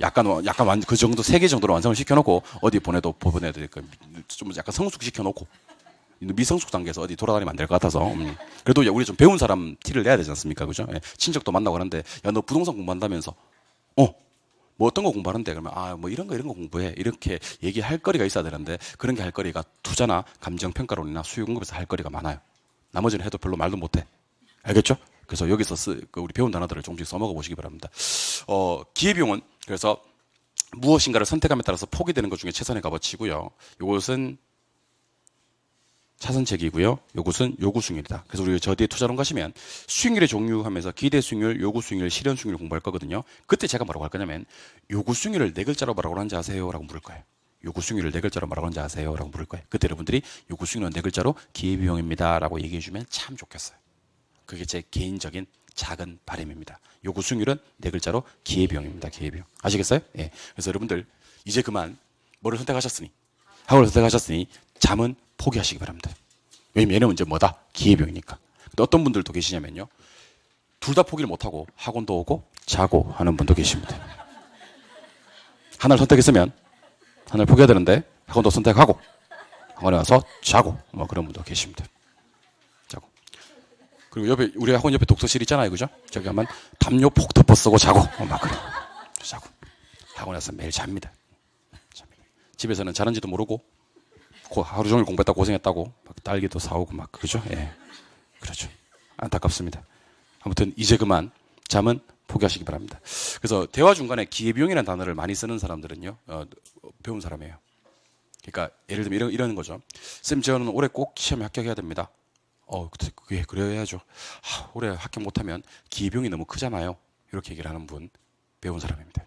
약간 그 정도 3개 정도로 완성을 시켜놓고 어디 보내야 될 거예요. 좀 약간 성숙시켜놓고 미성숙 단계에서 어디 돌아다니면 안 될 것 같아서 그래도 우리 좀 배운 사람 티를 내야 되지 않습니까? 그죠? 예. 친척도 만나고 하는데 야, 너 부동산 공부한다면서 뭐 어떤 거 공부하는데 그러면 뭐 이런 거 공부해 이렇게 얘기할 거리가 있어야 되는데 그런 게 할 거리가 투자나 감정평가론이나 수요공급에서 할 거리가 많아요. 나머지는 해도 별로 말도 못해. 알겠죠? 그래서 여기서 우리 배운 단어들을 조금씩 써먹어 보시기 바랍니다. 기회비용은 그래서 무엇인가를 선택함에 따라서 포기되는 것 중에 최선의 값어치고요. 이것은 차선책이고요. 이것은 요구 수익률이다. 그래서 우리 저 뒤에 투자론 가시면 수익률의 종류 하면서 기대 수익률, 요구 수익률, 실현 수익률 공부할 거거든요. 그때 제가 뭐라고 할 거냐면 요구 수익률을 네 글자로 뭐라고 하는지 아세요? 라고 물을 거예요. 요구 수익률을 네 글자로 뭐라고 하는지 아세요? 라고 물을 거예요. 그때 여러분들이 요구 수익률은 네 글자로 기회비용입니다. 라고 얘기해 주면 참 좋겠어요. 그게 제 개인적인 작은 바람입니다. 요구 수익률은 네 글자로 기회비용입니다. 기회비용. 아시겠어요? 예. 그래서 여러분들 이제 그만 뭐를 선택하셨으니 학원을 선택하셨으니 잠은 포기하시기 바랍니다. 왜냐면 얘는 이제 뭐다? 기회비용이니까. 근데 어떤 분들도 계시냐면요. 둘 다 포기를 못하고 학원도 오고 자고 하는 분도 계십니다. 하나를 선택했으면 하나를 포기해야 되는데 학원도 선택하고 학원에 와서 자고 뭐 그런 분도 계십니다. 자고. 그리고 옆에 우리 학원 옆에 독서실 있잖아요. 그죠? 저기 가면 담요 폭 덮어 쓰고 자고 막 그래. 자고. 학원에서 매일 잡니다. 집에서는 자는지도 모르고 하루 종일 공부했다고 고생했다고 막 딸기도 사오고 막 그죠? 예, 그렇죠. 안타깝습니다. 아무튼 이제 그만 잠은 포기하시기 바랍니다. 그래서 대화 중간에 기회비용이라는 단어를 많이 쓰는 사람들은요 배운 사람이에요. 그러니까 예를 들면 이런 거죠. 쌤 저는 올해 꼭 시험에 합격해야 됩니다. 그래야죠. 올해 합격 못하면 기회비용이 너무 크잖아요. 이렇게 얘기를 하는 분 배운 사람입니다.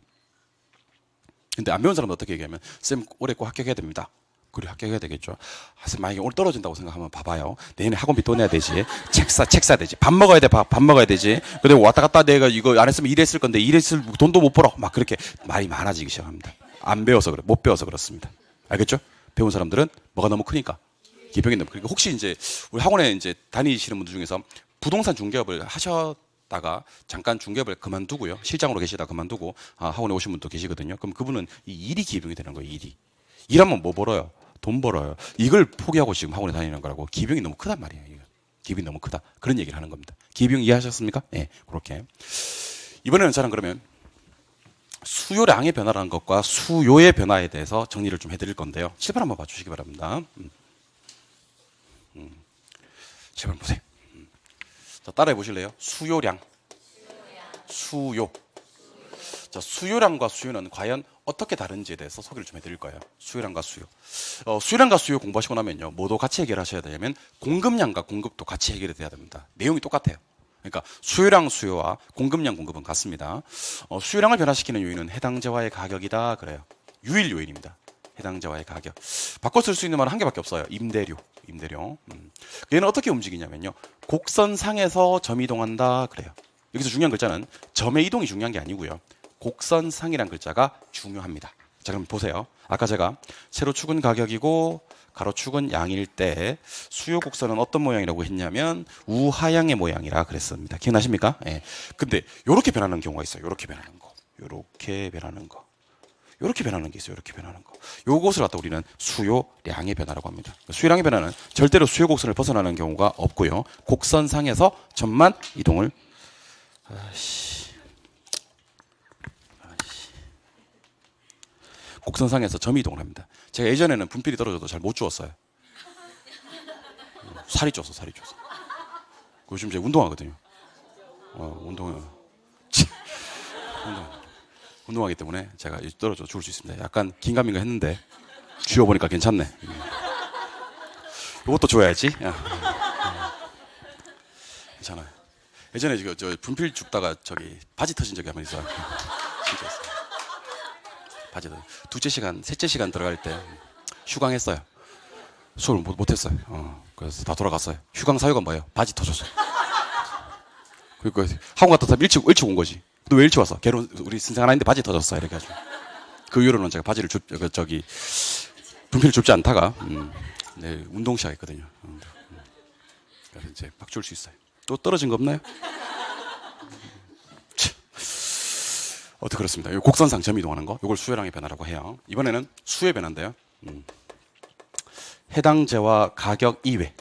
근데 안 배운 사람은 어떻게 얘기하면 쌤 올해 꼭 합격해야 됩니다. 그래 합격해야 되겠죠. 만약에 오늘 떨어진다고 생각하면 봐봐요. 내년에 학원비 또 내야 되지. 책 사야 되지. 밥 먹어야 돼. 밥 먹어야 되지. 그리고 왔다 갔다 내가 이거 안 했으면 일했을 건데 일했을 돈도 못 벌어. 막 그렇게 말이 많아지기 시작합니다. 안 배워서 그래. 못 배워서 그렇습니다. 알겠죠? 배운 사람들은 뭐가 너무 크니까. 기병이 너무 크니까. 혹시 이제 우리 학원에 이제 다니시는 분들 중에서 부동산 중개업을 하셨다가 잠깐 중개업을 그만두고요. 실장으로 계시다 그만두고 학원에 오신 분도 계시거든요. 그럼 그분은 이 일이 기병이 되는 거예요. 일이. 일하면 뭐 벌어요? 돈 벌어요. 이걸 포기하고 지금 학원에 다니는 거라고. 기병이 너무 크단 말이에요. 기병이 너무 크다. 그런 얘기를 하는 겁니다. 기병 이해하셨습니까? 네, 그렇게. 이번에는 저는 그러면 수요량의 변화라는 것과 수요의 변화에 대해서 정리를 좀 해드릴 건데요. 칠판 한번 봐주시기 바랍니다. 칠판 보세요. 자, 따라해 보실래요? 수요량. 수요. 자, 수요량과 수요는 과연 어떻게 다른지에 대해서 소개를 좀 해드릴 거예요. 수요량과 수요. 수요량과 수요 공부하시고 나면요, 뭐도 같이 해결하셔야 되냐면 공급량과 공급도 같이 해결이 돼야 됩니다. 내용이 똑같아요. 그러니까 수요량 수요와 공급량 공급은 같습니다. 수요량을 변화시키는 요인은 해당재화의 가격이다 그래요. 유일 요인입니다. 해당재화의 가격. 바꿔 쓸 수 있는 말은 한 개밖에 없어요. 임대료. 얘는 어떻게 움직이냐면요, 곡선상에서 점 이동한다 그래요. 여기서 중요한 글자는 점의 이동이 중요한 게 아니고요, 곡선상이란 글자가 중요합니다. 자, 그럼 보세요. 아까 제가 세로축은 가격이고 가로축은 양일 때 수요 곡선은 어떤 모양이라고 했냐면 우하향의 모양이라 그랬습니다. 기억나십니까? 예. 근데 이렇게 변하는 경우가 있어요. 이렇게 변하는 거. 이렇게 변하는 거. 이렇게 변하는 게 있어요. 이렇게 변하는 거. 요것을 갖다 우리는 수요량의 변화라고 합니다. 수요량의 변화는 절대로 수요 곡선을 벗어나는 경우가 없고요, 곡선상에서 점만 이동을 곡선상에서 점 이동을 합니다. 제가 예전에는 분필이 떨어져도 잘 못 주웠어요. 살이 쪄서. 요즘 제가 운동하거든요. 운동하기 때문에 제가 떨어져 죽을 수 있습니다. 약간 긴가민가 했는데 쥐어보니까 괜찮네. 이것도 줘야지. 괜찮아요. 예전에 저 분필 줍다가 저기 바지 터진 적이 한 번 있어요. 진짜 있어요. 바지 두째 시간, 셋째 시간 들어갈 때 휴강했어요. 수업을 못했어요. 그래서 다 돌아갔어요. 휴강 사유가 뭐예요? 바지 터졌어요. 그러니까 학원 갔다 일찍 온 거지. 너 왜 일찍 왔어? 걔는 우리 선생 하나 있는데 바지 터졌어. 이렇게 해가지고. 그 이후로는 제가 바지를 분필을 줍지 않다가, 네, 운동 시작했거든요. 그래서 이제 막 줄 수 있어요. 또 떨어진 거 없나요? 어떻게 그렇습니다. 이 곡선상 점 이동하는 거, 이걸 수요량의 변화라고 해요. 이번에는 수요의 변화인데요. 해당재와 가격 이외.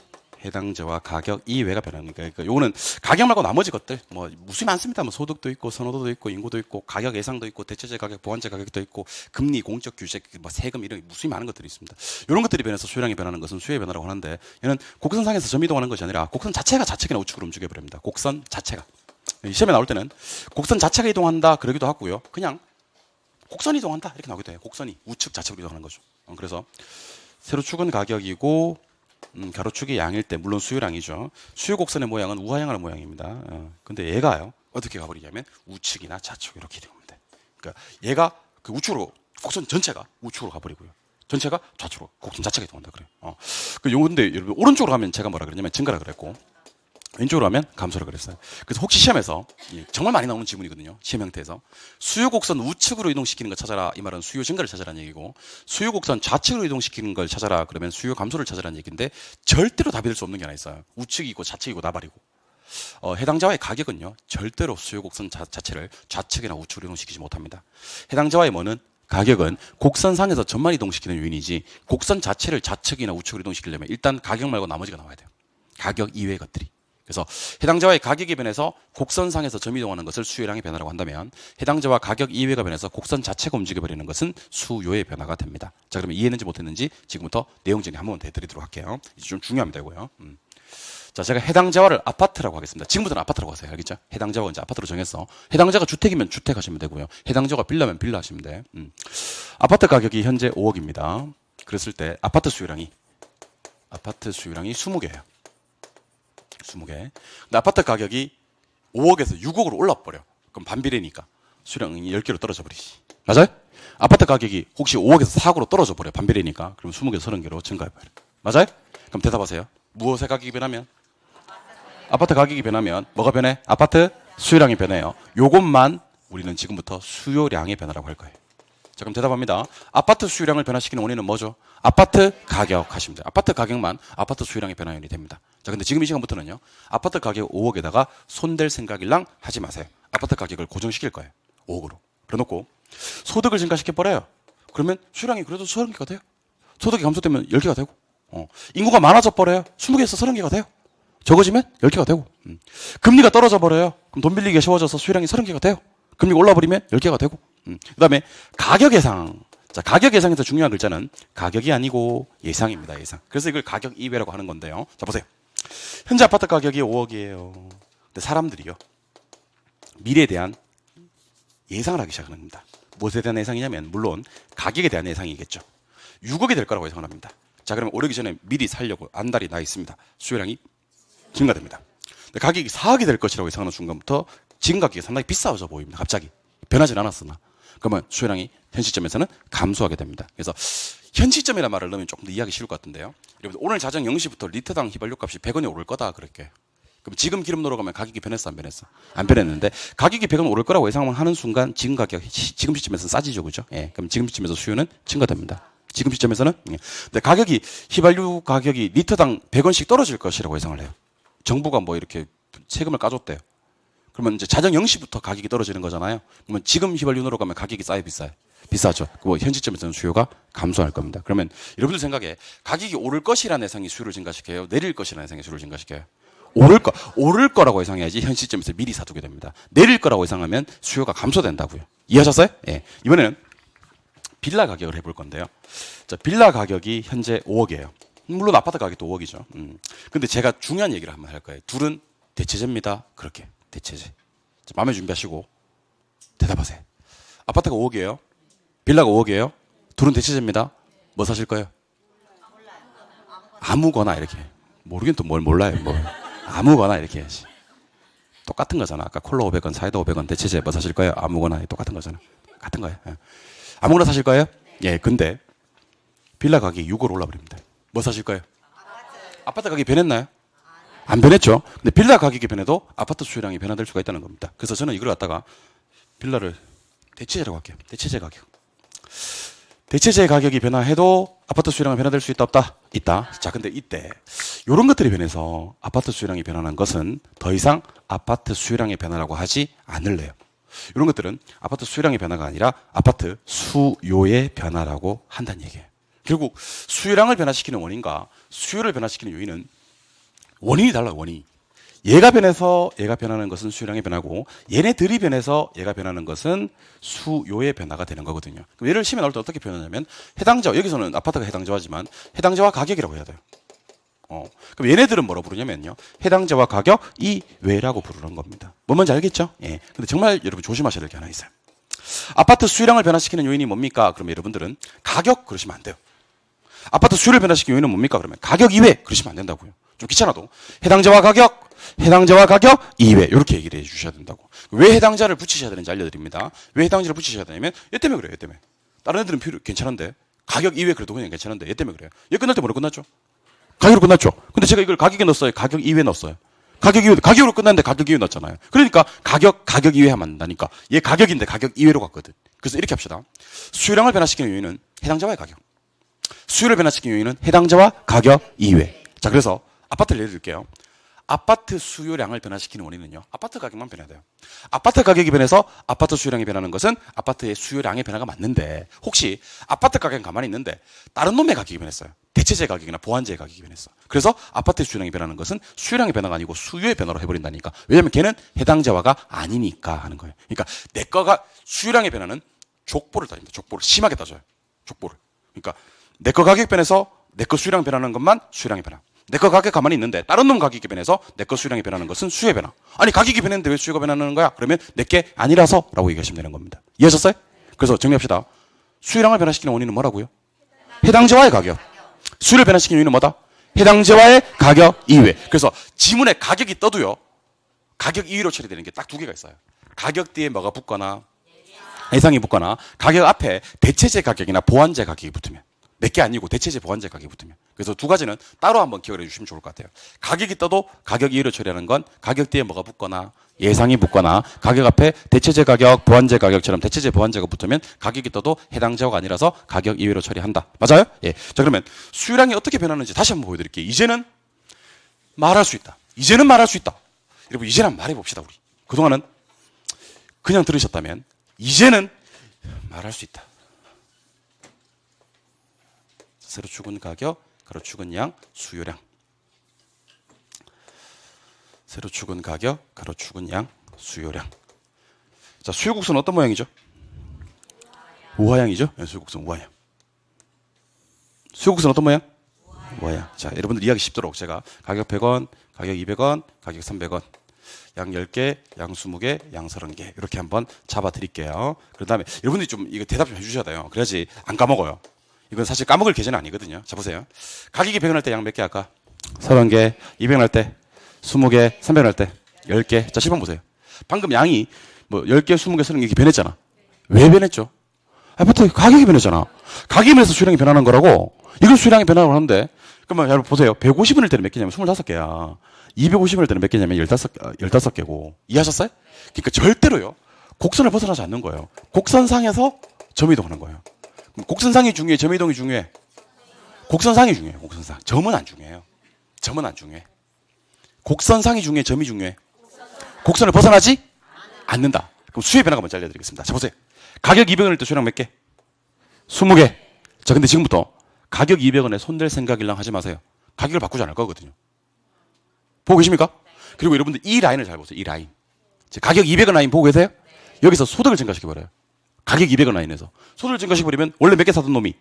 해당재와 가격 이외가 변하니까, 그러니까 요거는 가격 말고 나머지 것들 뭐 무수히 많습니다. 뭐 소득도 있고 선호도도 있고 인구도 있고 가격 예상도 있고 대체재 가격, 보완재 가격도 있고 금리, 공적 규제, 뭐 세금 이런 무수히 많은 것들이 있습니다. 이런 것들이 변해서 수요량이 변하는 것은 수요의 변화라고 하는데, 얘는 곡선상에서 점 이동하는 것이 아니라 곡선 자체가 좌측이나 우측으로 움직여 버립니다. 곡선 자체가. 시험에 나올 때는 곡선 자체가 이동한다 그러기도 하고요, 그냥 곡선이 이동한다 이렇게 나오기도 해요. 곡선이 우측 좌측으로 이동하는 거죠. 그래서 세로축은 가격이고 가로축이 양일 때, 물론 수요량이죠. 수요 곡선의 모양은 우하향하는 모양입니다. 근데 얘가요, 어떻게 가버리냐면 우측이나 좌측 이렇게 됩니다. 그러니까 얘가 그 우측으로, 곡선 전체가 우측으로 가버리고요, 전체가 좌측으로, 곡선 자체가 이동한다 그래요. 근데 여러분, 오른쪽으로 가면 제가 뭐라 그랬냐면 증가라 그랬고, 왼쪽으로 하면 감소라 그랬어요. 그래서 혹시 시험에서 정말 많이 나오는 지문이거든요. 시험 형태에서 수요 곡선 우측으로 이동시키는 걸 찾아라, 이 말은 수요 증가를 찾아라는 얘기고, 수요 곡선 좌측으로 이동시키는 걸 찾아라 그러면 수요 감소를 찾아라는 얘기인데, 절대로 답이 될 수 없는 게 하나 있어요. 우측이고 좌측이고 나발이고. 해당자와의 가격은요, 절대로 수요 곡선 자체를 좌측이나 우측으로 이동시키지 못합니다. 해당자와의 뭐는, 가격은 곡선상에서 점만 이동시키는 요인이지, 곡선 자체를 좌측이나 우측으로 이동시키려면 일단 가격 말고 나머지가 나와야 돼요. 가격 이외의 것들이. 그래서 해당자와의 가격이 변해서 곡선상에서 점 이동하는 것을 수요량의 변화라고 한다면, 해당자와 가격 이외가 변해서 곡선 자체가 움직여버리는 것은 수요의 변화가 됩니다. 자, 그러면 이해했는지 못했는지 지금부터 내용 정리 한번 더 해드리도록 할게요. 이제 좀 중요합니다, 이거요. 자, 제가 해당자와를 아파트라고 하겠습니다. 지금부터는 아파트라고 하세요. 알겠죠? 해당자와 이제 아파트로 정해서, 해당자가 주택이면 주택 하시면 되고요, 해당자가 빌라면 빌라 하시면 돼. 아파트 가격이 현재 5억입니다. 그랬을 때 아파트 수요량이 20개예요. 20개. 근데 아파트 가격이 5억에서 6억으로 올라버려. 그럼 반비례니까 수량이 10개로 떨어져 버리지. 맞아요? 아파트 가격이 혹시 5억에서 4억으로 떨어져 버려. 반비례니까. 그럼 20개에서 30개로 증가해 버려. 맞아요? 그럼 대답하세요. 무엇의 가격이 변하면? 아파트 가격이 변하면 뭐가 변해? 아파트 수요량이 변해요. 요것만 우리는 지금부터 수요량의 변화라고 할 거예요. 자, 그럼 대답합니다. 아파트 수요량을 변화시키는 원인은 뭐죠? 아파트 가격 하시면 돼요. 아파트 가격만 아파트 수요량의 변화 원인이 됩니다. 자, 근데 지금 이 시간부터는요, 아파트 가격 5억에다가 손댈 생각일랑 하지 마세요. 아파트 가격을 고정시킬 거예요. 5억으로. 그래놓고 소득을 증가시켜버려요. 그러면 수요량이 그래도 30개가 돼요. 소득이 감소되면 10개가 되고, 인구가 많아져 버려요. 20개에서 30개가 돼요. 적어지면 10개가 되고, 금리가 떨어져 버려요. 그럼 돈 빌리기가 쉬워져서 수요량이 30개가 돼요. 금리가 올라버리면 10개가 되고, 그 다음에 가격 예상. 자, 가격 예상에서 중요한 글자는 가격이 아니고 예상입니다. 예상. 그래서 이걸 가격 이외라고 하는 건데요. 자, 보세요. 현재 아파트 가격이 5억이에요. 근데 사람들이요, 미래에 대한 예상을 하기 시작하는 겁니다. 무엇에 대한 예상이냐면 물론 가격에 대한 예상이겠죠. 6억이 될 거라고 예상을 합니다. 자, 그러면 오르기 전에 미리 살려고 안달이 나 있습니다. 수요량이 증가됩니다. 가격이 4억이 될 것이라고 예상하는 순간부터 지금 가격이 상당히 비싸져 보입니다. 갑자기 변하진 않았으나 그러면 수요량이 현 시점에서는 감소하게 됩니다. 그래서 현 시점이라는 말을 넣으면 조금 더 이해하기 쉬울 것 같은데요. 여러분 오늘 자정 0시부터 리터당 휘발유 값이 100원이 오를 거다 그럴게. 그럼 지금 기름 넣으러 가면 가격이 변했어 안 변했어? 안 변했는데 가격이 100원 오를 거라고 예상하는 순간 지금 가격 지금 시점에서는 싸지죠, 그죠? 예, 그럼 지금 시점에서 수요는 증가됩니다. 지금 시점에서는 예. 근데 가격이 휘발유 가격이 리터당 100원씩 떨어질 것이라고 예상을 해요. 정부가 뭐 이렇게 세금을 까줬대요. 그러면 이제 자정 0시부터 가격이 떨어지는 거잖아요. 그러면 지금 휘발유 넣으러 가면 가격이 싸요, 비싸요? 비싸죠. 뭐 현 시점에서는 수요가 감소할 겁니다. 그러면 여러분들 생각에 가격이 오를 것이라는 예상이 수요를 증가시켜요? 내릴 것이라는 예상이 수요를 증가시켜요? 오를 거라고 예상해야지 현 시점에서 미리 사두게 됩니다. 내릴 거라고 예상하면 수요가 감소된다고요. 이해하셨어요? 예. 이번에는 빌라 가격을 해볼 건데요. 자, 빌라 가격이 현재 5억이에요. 물론 아파트 가격도 5억이죠. 근데 제가 중요한 얘기를 한번 할 거예요. 둘은 대체제입니다. 그렇게. 대체제. 자, 마음에 준비하시고 대답하세요. 아파트가 5억이에요. 빌라가 5억이에요. 둘은 대체제입니다. 뭐 사실 거예요? 아무거나 이렇게. 모르긴 또 뭘 몰라요. 뭐. 아무거나 이렇게 해야지. 똑같은 거잖아. 아까 콜라 500원, 사이다 500원, 대체제 뭐 사실 거예요? 아무거나 똑같은 거잖아. 같은 거예요. 예. 아무거나 사실 거예요? 예. 근데 빌라 가격이 6억 올라버립니다. 뭐 사실 거예요? 아파트 가격이 변했나요? 안 변했죠. 근데 빌라 가격이 변해도 아파트 수요량이 변화될 수가 있다는 겁니다. 그래서 저는 이걸 갖다가 빌라를 대체제라고 할게요. 대체제 가격. 대체제 가격이 변화해도 아파트 수요량이 변화될 수 있다 없다? 있다. 자, 근데 이때 이런 것들이 변해서 아파트 수요량이 변하는 것은 더 이상 아파트 수요량의 변화라고 하지 않을래요. 이런 것들은 아파트 수요량의 변화가 아니라 아파트 수요의 변화라고 한다는 얘기예요. 결국 수요량을 변화시키는 원인과 수요를 변화시키는 요인은 원인이 달라요. 원인이. 얘가 변해서 얘가 변하는 것은 수요량의 변화고 얘네들이 변해서 얘가 변하는 것은 수요의 변화가 되는 거거든요. 그럼 얘를 심해 나올 때 어떻게 표현하냐면 해당자와, 여기서는 아파트가 해당자와지만 해당자와 가격이라고 해야 돼요. 그럼 얘네들은 뭐라고 부르냐면요, 해당자와 가격 이외라고 부르는 겁니다. 뭐 뭔지 알겠죠? 예. 근데 정말 여러분 조심하셔야 될 게 하나 있어요. 아파트 수요량을 변화시키는 요인이 뭡니까? 그러면 여러분들은 가격 그러시면 안 돼요. 아파트 수요를 변화시키는 요인은 뭡니까? 그러면 가격 이외 그러시면 안 된다고요. 좀 귀찮아도 해당자와 가격 이외 이렇게 얘기를 해주셔야 된다고. 왜 해당자를 붙이셔야 되는지 알려드립니다. 왜 해당자를 붙이셔야 되냐면 얘 때문에 그래요. 얘 때문에. 다른 애들은 괜찮은데 가격 이외 그래도 그냥 괜찮은데 얘 때문에 그래요. 얘 끝날 때 뭐로 끝났죠? 가격으로 끝났죠. 근데 제가 이걸 가격에 넣었어요? 가격 이외에 넣었어요? 가격으로 끝났는데 가격 이외에 넣었잖아요. 그러니까 가격 이외에 하면 안 된다니까. 얘 가격인데 가격 이외로 갔거든. 그래서 이렇게 합시다. 수요량을 변화시키는 요인은 해당자와의 가격. 수요를 변화시키는 요인은 해당자와 가격 이외. 자, 그래서 아파트를 예를 들게요. 아파트 수요량을 변화시키는 원인은요, 아파트 가격만 변해야 돼요. 아파트 가격이 변해서 아파트 수요량이 변하는 것은 아파트의 수요량의 변화가 맞는데, 혹시 아파트 가격은 가만히 있는데 다른 놈의 가격이 변했어요. 대체재 가격이나 보완재 가격이 변했어. 그래서 아파트의 수요량이 변하는 것은 수요량의 변화가 아니고 수요의 변화로 해버린다니까. 왜냐면 걔는 해당자와가 아니니까 하는 거예요. 그러니까 내 거가 수요량의 변화는 족보를 따집니다. 족보를 심하게 따져요. 족보를. 그러니까 내 거 가격 변해서 내 거 수요량 변하는 것만 수요량의 변화. 내 거 가격 가만히 있는데 다른 놈 가격이 변해서 내 거 수요량이 변하는 것은 수요의 변화. 아니 가격이 변했는데 왜 수요가 변하는 거야? 그러면 내게 아니라서 라고 얘기하시면 되는 겁니다. 이해하셨어요? 그래서 정리합시다. 수요량을 변화시키는 원인은 뭐라고요? 해당자와의 가격. 수요를 변화시키는 요인은 뭐다? 해당자와의 가격 이외. 그래서 지문에 가격이 떠도요, 가격 이외로 처리되는 게 딱 두 개가 있어요. 가격 뒤에 뭐가 붙거나 해상이 붙거나 가격 앞에 대체재 가격이나 보완재 가격이 붙으면, 몇 개 아니고 대체재 보완재 가격이 붙으면. 그래서 두 가지는 따로 한번 기억을 해주시면 좋을 것 같아요. 가격이 떠도 가격 이외로 처리하는 건 가격 뒤에 뭐가 붙거나 예상이 붙거나 가격 앞에 대체재 가격, 보완재 가격처럼 대체재 보완재가 붙으면 가격이 떠도 해당자가 아니라서 가격 이외로 처리한다. 맞아요? 예. 자, 그러면 수요량이 어떻게 변하는지 다시 한번 보여드릴게요. 이제는 말할 수 있다. 이제는 말할 수 있다. 여러분 이제는 한번 말해봅시다. 우리 그동안은 그냥 들으셨다면 이제는 말할 수 있다. 세로 축은 가격, 가로 축은 양, 수요량. 세로 축은 가격, 가로 축은 양, 수요량. 자, 수요국수는 어떤 모양이죠? 우하양이죠? 네, 수요국수는 우하양. 수요국수는 어떤 모양? 우하양. 자, 여러분들 이해하기 쉽도록 제가 가격 100원, 가격 200원, 가격 300원. 양 10개, 양 20개, 양 30개 이렇게 한번 잡아 드릴게요. 그 다음에 여러분들이 좀 이거 대답 좀 해주셔야 돼요. 그래야지 안 까먹어요. 이건 사실 까먹을 계제는 아니거든요. 자 보세요. 가격이 100원 할 때 양 몇 개 할까? 30개, 200원 할 때 20개, 300원 할 때 10개. 자 실판 보세요. 방금 양이 뭐 10개, 20개, 30개 이렇게 변했잖아. 왜 변했죠? 아파트 가격이 변했잖아. 가격이 변해서 수량이 변하는 거라고. 이걸 수량이 변하고 하는데 그러면 여러분 보세요. 150원일 때는 몇 개냐면 25개야. 250원일 때는 몇 개냐면 15개고. 이해하셨어요? 그러니까 절대로요. 곡선을 벗어나지 않는 거예요. 곡선상에서 점이동하는 거예요. 그럼 곡선상이 중요해? 점이동이 중요해? 곡선상이 중요해요. 곡선상. 점은 안 중요해요. 점은 안 중요해. 곡선상이 중요해? 점이 중요해? 곡선을 벗어나지 않는다. 그럼 수의 변화가 먼저 알려드리겠습니다. 자 보세요. 가격 200원일 때 수량 몇 개? 20개. 자 근데 지금부터 가격 200원에 손댈 생각이랑 하지 마세요. 가격을 바꾸지 않을 거거든요. 보고 계십니까? 그리고 여러분들 이 라인을 잘 보세요. 이 라인. 가격 200원 라인 보고 계세요? 여기서 소득을 증가시켜버려요. 가격 200원 라인에서. 소득을 증가시켜버리면 원래 몇 개 사던 놈이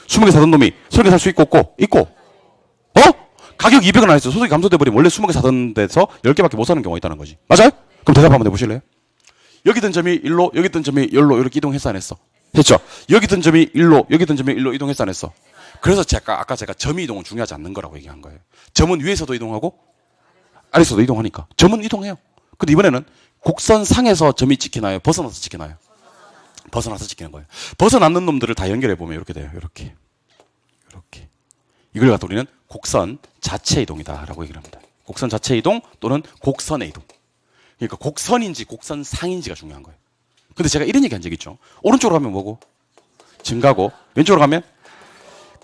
20개 사던 놈이 30개 살 수 있고 없고. 어? 가격 200원 라인에서 소득이 감소돼버리면 원래 20개 사던 데서 10개밖에 못 사는 경우가 있다는 거지. 맞아요? 그럼 대답 한번 해보실래요? 여기 있던 점이 1로, 여기 있던 점이 1로 이렇게 이동했어 안 했어? 했죠? 여기 있던 점이 1로, 여기 있던 점이 1로 이동했어 안 했어? 그래서 아까 제가 점 이동은 중요하지 않는 거라고 얘기한 거예요. 점은 위에서도 이동하고 아래에서도 이동하니까. 점은 이동해요. 근데 이번에는 곡선상에서 점이 찍히나요? 벗어나서 찍히나요? 벗어나서 찍히는 거예요. 벗어나는 놈들을 다 연결해보면 이렇게 돼요. 이렇게. 이렇게. 이걸 갖다 우리는 곡선 자체 이동이다라고 얘기를 합니다. 곡선 자체 이동 또는 곡선의 이동. 그러니까 곡선인지 곡선상인지가 중요한 거예요. 근데 제가 이런 얘기 한 적 있죠. 오른쪽으로 가면 뭐고? 증가고, 왼쪽으로 가면?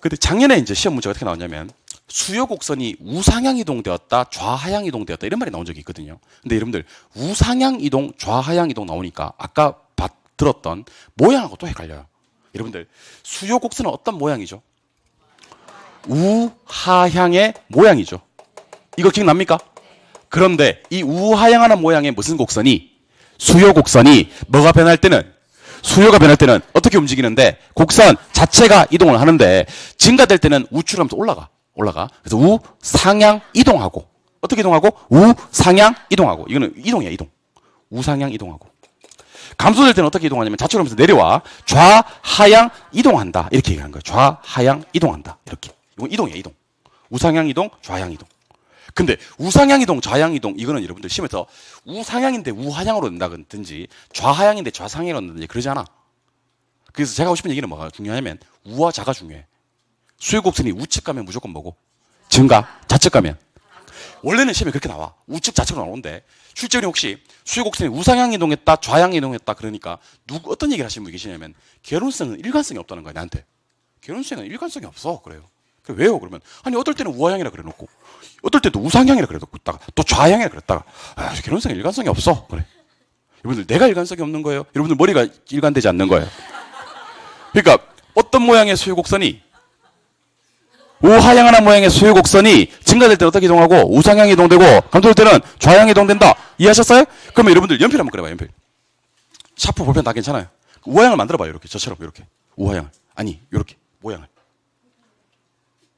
근데 작년에 이제 시험 문제가 어떻게 나왔냐면, 수요 곡선이 우상향 이동되었다, 좌하향 이동되었다, 이런 말이 나온 적이 있거든요. 근데 여러분들, 우상향 이동, 좌하향 이동 나오니까, 아까 들었던 모양하고 또 헷갈려요. 여러분들, 수요 곡선은 어떤 모양이죠? 우하향의 모양이죠. 이거 기억납니까? 그런데 이 우하향하는 모양의 무슨 곡선이 수요 곡선이 뭐가 변할 때는 수요가 변할 때는 어떻게 움직이는데 곡선 자체가 이동을 하는데 증가될 때는 우측으로 하면서 올라가. 그래서 우상향 이동하고 어떻게 이동하고 우상향 이동하고 이거는 이동이야 이동. 우상향 이동하고 감소될 때는 어떻게 이동하냐면 좌측으로 하면서 내려와 좌하향 이동한다 이렇게 얘기하는 거예요. 좌하향 이동한다 이렇게. 이건 이동이야 이동. 우상향 이동, 좌향 이동. 근데 우상향 이동, 좌향 이동 이거는 여러분들 시험에서 우상향인데 우하향으로 된다든지 좌하향인데 좌상향으로 된다든지 그러지 않아. 그래서 제가 하고 싶은 얘기는 뭐가 중요하냐면 우와 좌가 중요해. 수요곡선이 우측 가면 무조건 뭐고? 증가. 좌측 가면 원래는 시험에 그렇게 나와. 우측 좌측으로 나오는데 실제로 혹시 수요곡선이 우상향 이동했다, 좌향 이동했다 그러니까 어떤 얘기를 하시는 분이 계시냐면 개론성은 일관성이 없다는 거야 나한테. 개론성은 일관성이 없어 그래요. 왜요? 그러면 아니 어떨 때는 우하향이라 그래놓고 어떨 때도 우상향이라 그래놓고 있다가 또 좌향이라 그랬다가 개론성이 일관성이 없어 그래. 여러분들 내가 일관성이 없는 거예요? 여러분들 머리가 일관되지 않는 거예요. 그러니까 어떤 모양의 수요곡선이 우하향하는 모양의 수요곡선이 증가될 때는 어떻게 이동하고 우상향 이동되고 감소될 때는 좌향 이동된다. 이해하셨어요? 그러면 여러분들 연필 한번 그려봐요. 연필. 샤프 볼펜 다 괜찮아요. 우하향을 만들어봐요. 이렇게 저처럼 이렇게 우하향을 아니 이렇게 모양을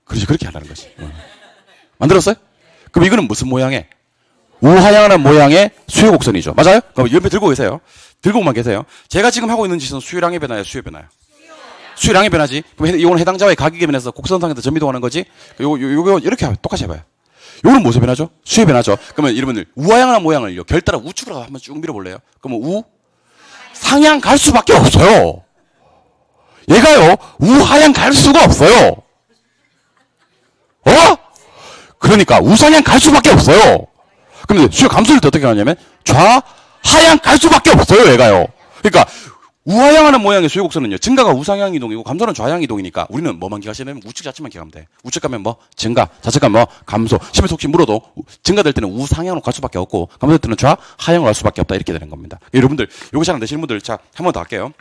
그렇지 그렇게 하라는 거지. 만들었어요? 그럼 이거는 무슨 모양의? 우하향하는 모양의 수요곡선이죠. 맞아요? 그럼 옆에 들고 계세요. 들고만 계세요. 제가 지금 하고 있는 짓은 수요량의 변화예요? 수요 변화예요? 수요량의 변화지. 그럼 이거는 해당자와의 가격의 변화에서 곡선상에서 점 이동하는 거지. 요거 이렇게 똑같이 해봐요. 요거는 무슨 변화죠? 수요 변화죠. 그러면 여러분들 우하향하는 모양을요. 결 따라 우측으로 한번 쭉 밀어볼래요? 그러면 상향 갈 수밖에 없어요. 얘가요 우하향 갈 수가 없어요. 그러니까 우상향 갈 수밖에 없어요. 그런데 수요 감소될 때 어떻게 하냐면 좌하향 갈 수밖에 없어요. 얘가요. 그러니까 우하향하는 모양의 수요곡선은요. 증가가 우상향 이동이고 감소는 좌향 이동이니까 우리는 뭐만 기억하시냐면 우측 좌측만 기억하면 돼. 우측 가면 뭐 증가, 좌측 가면 뭐 감소. 심해서 혹시 물어도 증가될 때는 우상향으로 갈 수밖에 없고 감소될 때는 좌하향으로 갈 수밖에 없다 이렇게 되는 겁니다. 여러분들 요거 잘 안 되시는 분들 자 한 번 더 할게요.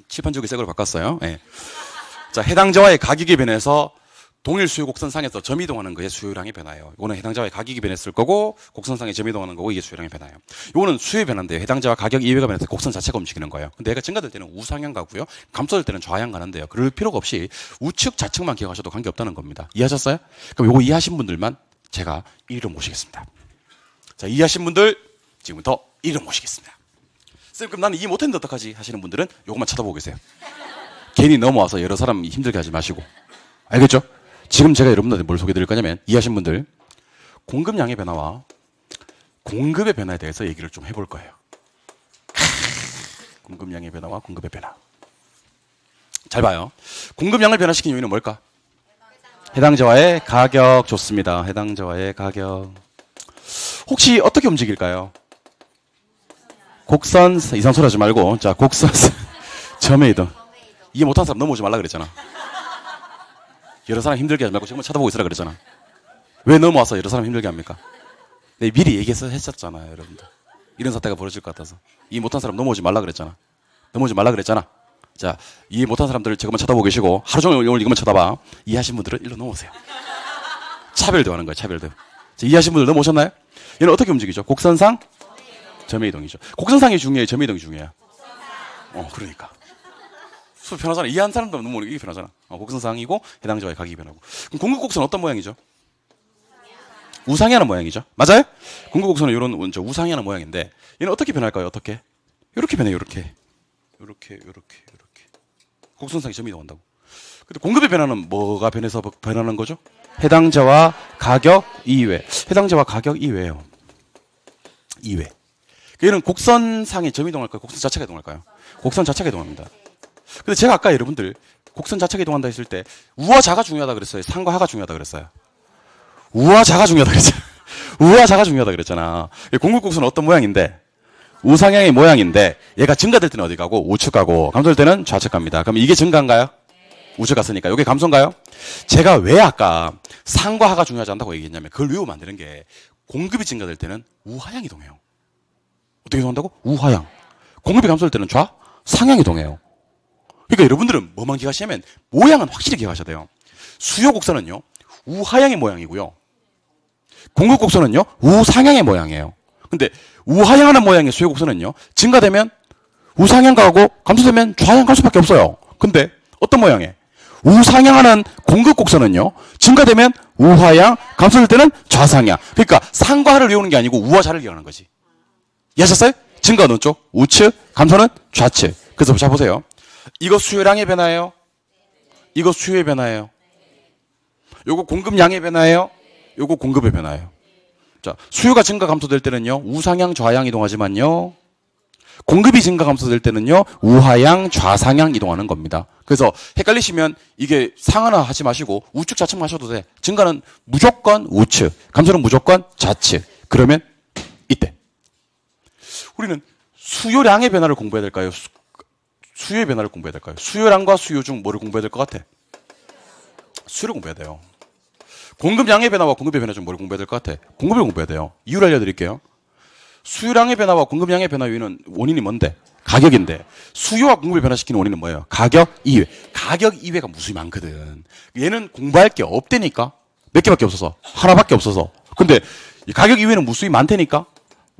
칠판 저기 새 거로 바꿨어요. 네. 자 해당자와의 가격이 변해서 동일 수요 곡선상에서 점 이동하는 거에 수요량이 변화예요. 이거는 해당자와의 가격이 변했을 거고 곡선상에 점 이동하는 거고 이게 수요량이 변화예요. 이거는 수요 변화인데요. 해당자와 가격 이외가 변해서 곡선 자체가 움직이는 거예요. 근데 얘가 증가될 때는 우상향 가고요. 감소될 때는 좌향 가는데요. 그럴 필요가 없이 우측 좌측만 기억하셔도 관계없다는 겁니다. 이해하셨어요? 그럼 이거 이해하신 분들만 제가 1위로 모시겠습니다. 자, 이해하신 분들 지금부터 이름 모시겠습니다. 쌤, 그럼 나는 이해 못했는데 어떡하지? 하시는 분들은 요것만 쳐다보고 계세요. 괜히 넘어와서 여러 사람 힘들게 하지 마시고. 알겠죠? 지금 제가 여러분들한테 뭘 소개해 드릴 거냐면, 이해하신 분들, 공급량의 변화와 공급의 변화에 대해서 얘기를 좀 해볼 거예요. 공급량의 변화와 공급의 변화. 잘 봐요. 공급량을 변화시킨 요인은 뭘까? 해당자와의 가격. 좋습니다. 해당자와의 가격. 혹시 어떻게 움직일까요? 곡선, 이상 소리 하지 말고, 자, 곡선, 점의 이동. 이해 못한 사람 넘어오지 말라 그랬잖아. 여러 사람 힘들게 하지 말고 정말 쳐다보고 있으라 그랬잖아. 왜 넘어와서 여러 사람 힘들게 합니까? 네, 미리 얘기해서 했었잖아요, 여러분들. 이런 사태가 벌어질 것 같아서. 이해 못한 사람 넘어오지 말라 그랬잖아. 넘어오지 말라 그랬잖아. 자, 이해 못한 사람들 저것만 쳐다보고 계시고, 하루 종일 오늘 이것만 쳐다봐. 이해하신 분들은 일로 넘어오세요. 차별도 하는 거예요, 차별도. 자, 이해하신 분들 넘어오셨나요? 얘는 어떻게 움직이죠? 곡선상? 점의 이동이죠. 곡선상이 중요해요, 점의 이동이 중요해요? 그러니까. 수업 변하잖아. 이해한 사람도 너무 이게 변하잖아. 곡선상이고 해당자와의 가격이 변하고. 그럼 공급곡선은 어떤 모양이죠? 우상이 하는 모양이죠. 맞아요? 공급곡선은 이런 우상이 하는 모양인데, 얘는 어떻게 변할까요? 어떻게? 이렇게 변해요. 이렇게. 곡선상이 점이 이동한다고. 근데 공급의 변화는 뭐가 변해서 변하는 거죠? 해당자와 가격 이외. 해당자와 가격 이외예요. 이외. 얘는 곡선상에 점이 이동할까요? 곡선 자체가 이동할까요? 곡선 자체가 이동합니다. 근데 제가 아까 여러분들 곡선 자체가 이동한다 했을 때 우와 자가 중요하다 그랬어요? 상과 하가 중요하다 그랬어요? 우와 자가 중요하다 그랬잖아. 우와 자가 중요하다 그랬잖아. 공급곡선은 어떤 모양인데? 우상향의 모양인데, 얘가 증가될 때는 어디 가고? 우측 가고, 감소될 때는 좌측 갑니다. 그럼 이게 증가인가요? 우측 갔으니까. 이게 감소인가요? 제가 왜 아까 상과 하가 중요하지 않다고 얘기했냐면, 그걸 외우면 안 되는 게, 공급이 증가될 때는 우하향 이동해요. 어떻게 이동한다고? 우하향. 공급이 감소될 때는 상향 이동해요. 그러니까 여러분들은 뭐만 기억하시냐면, 모양은 확실히 기억하셔야 돼요. 수요 곡선은요, 우하향의 모양이고요. 공급 곡선은요, 우상향의 모양이에요. 근데 우하향하는 모양의 수요 곡선은요, 증가되면 우상향 가고 감소되면 좌향 갈 수밖에 없어요. 근데 어떤 모양이에요? 우상향하는 공급 곡선은요, 증가되면 우하향, 감소될 때는 좌상향. 그러니까 상과 하를 외우는 게 아니고 우와 좌를 기억하는 거지. 이해하셨어요? 증가는 쪽, 우측, 감소는 좌측. 그래서 자 보세요. 이거 수요량의 변화예요. 이거 수요의 변화예요. 요거 공급량의 변화예요. 요거 공급의 변화예요. 자, 수요가 증가 감소될 때는요, 우상향 좌향 이동하지만요, 공급이 증가 감소될 때는요, 우하향 좌상향 이동하는 겁니다. 그래서 헷갈리시면 이게 상하나 하지 마시고 우측 좌측 하셔도 돼. 증가는 무조건 우측, 감소는 무조건 좌측. 그러면 이때 우리는 수요량의 변화를 공부해야 될까요? 수요의 변화를 공부해야 될까요? 수요량과 수요 중 뭐를 공부해야 될 것 같아? 수요를 공부해야 돼요. 공급량의 변화와 공급의 변화 중 뭘 공부해야 될 것 같아? 공급을 공부해야 돼요. 이유를 알려드릴게요. 수요량의 변화와 공급량의 변화 요인은 원인이 뭔데? 가격인데, 수요와 공급을 변화시키는 원인은 뭐예요? 가격 이외. 가격 이외가 무수히 많거든. 얘는 공부할 게 없다니까. 몇 개밖에 없어서. 하나밖에 없어서. 근데 이 가격 이외는 무수히 많다니까.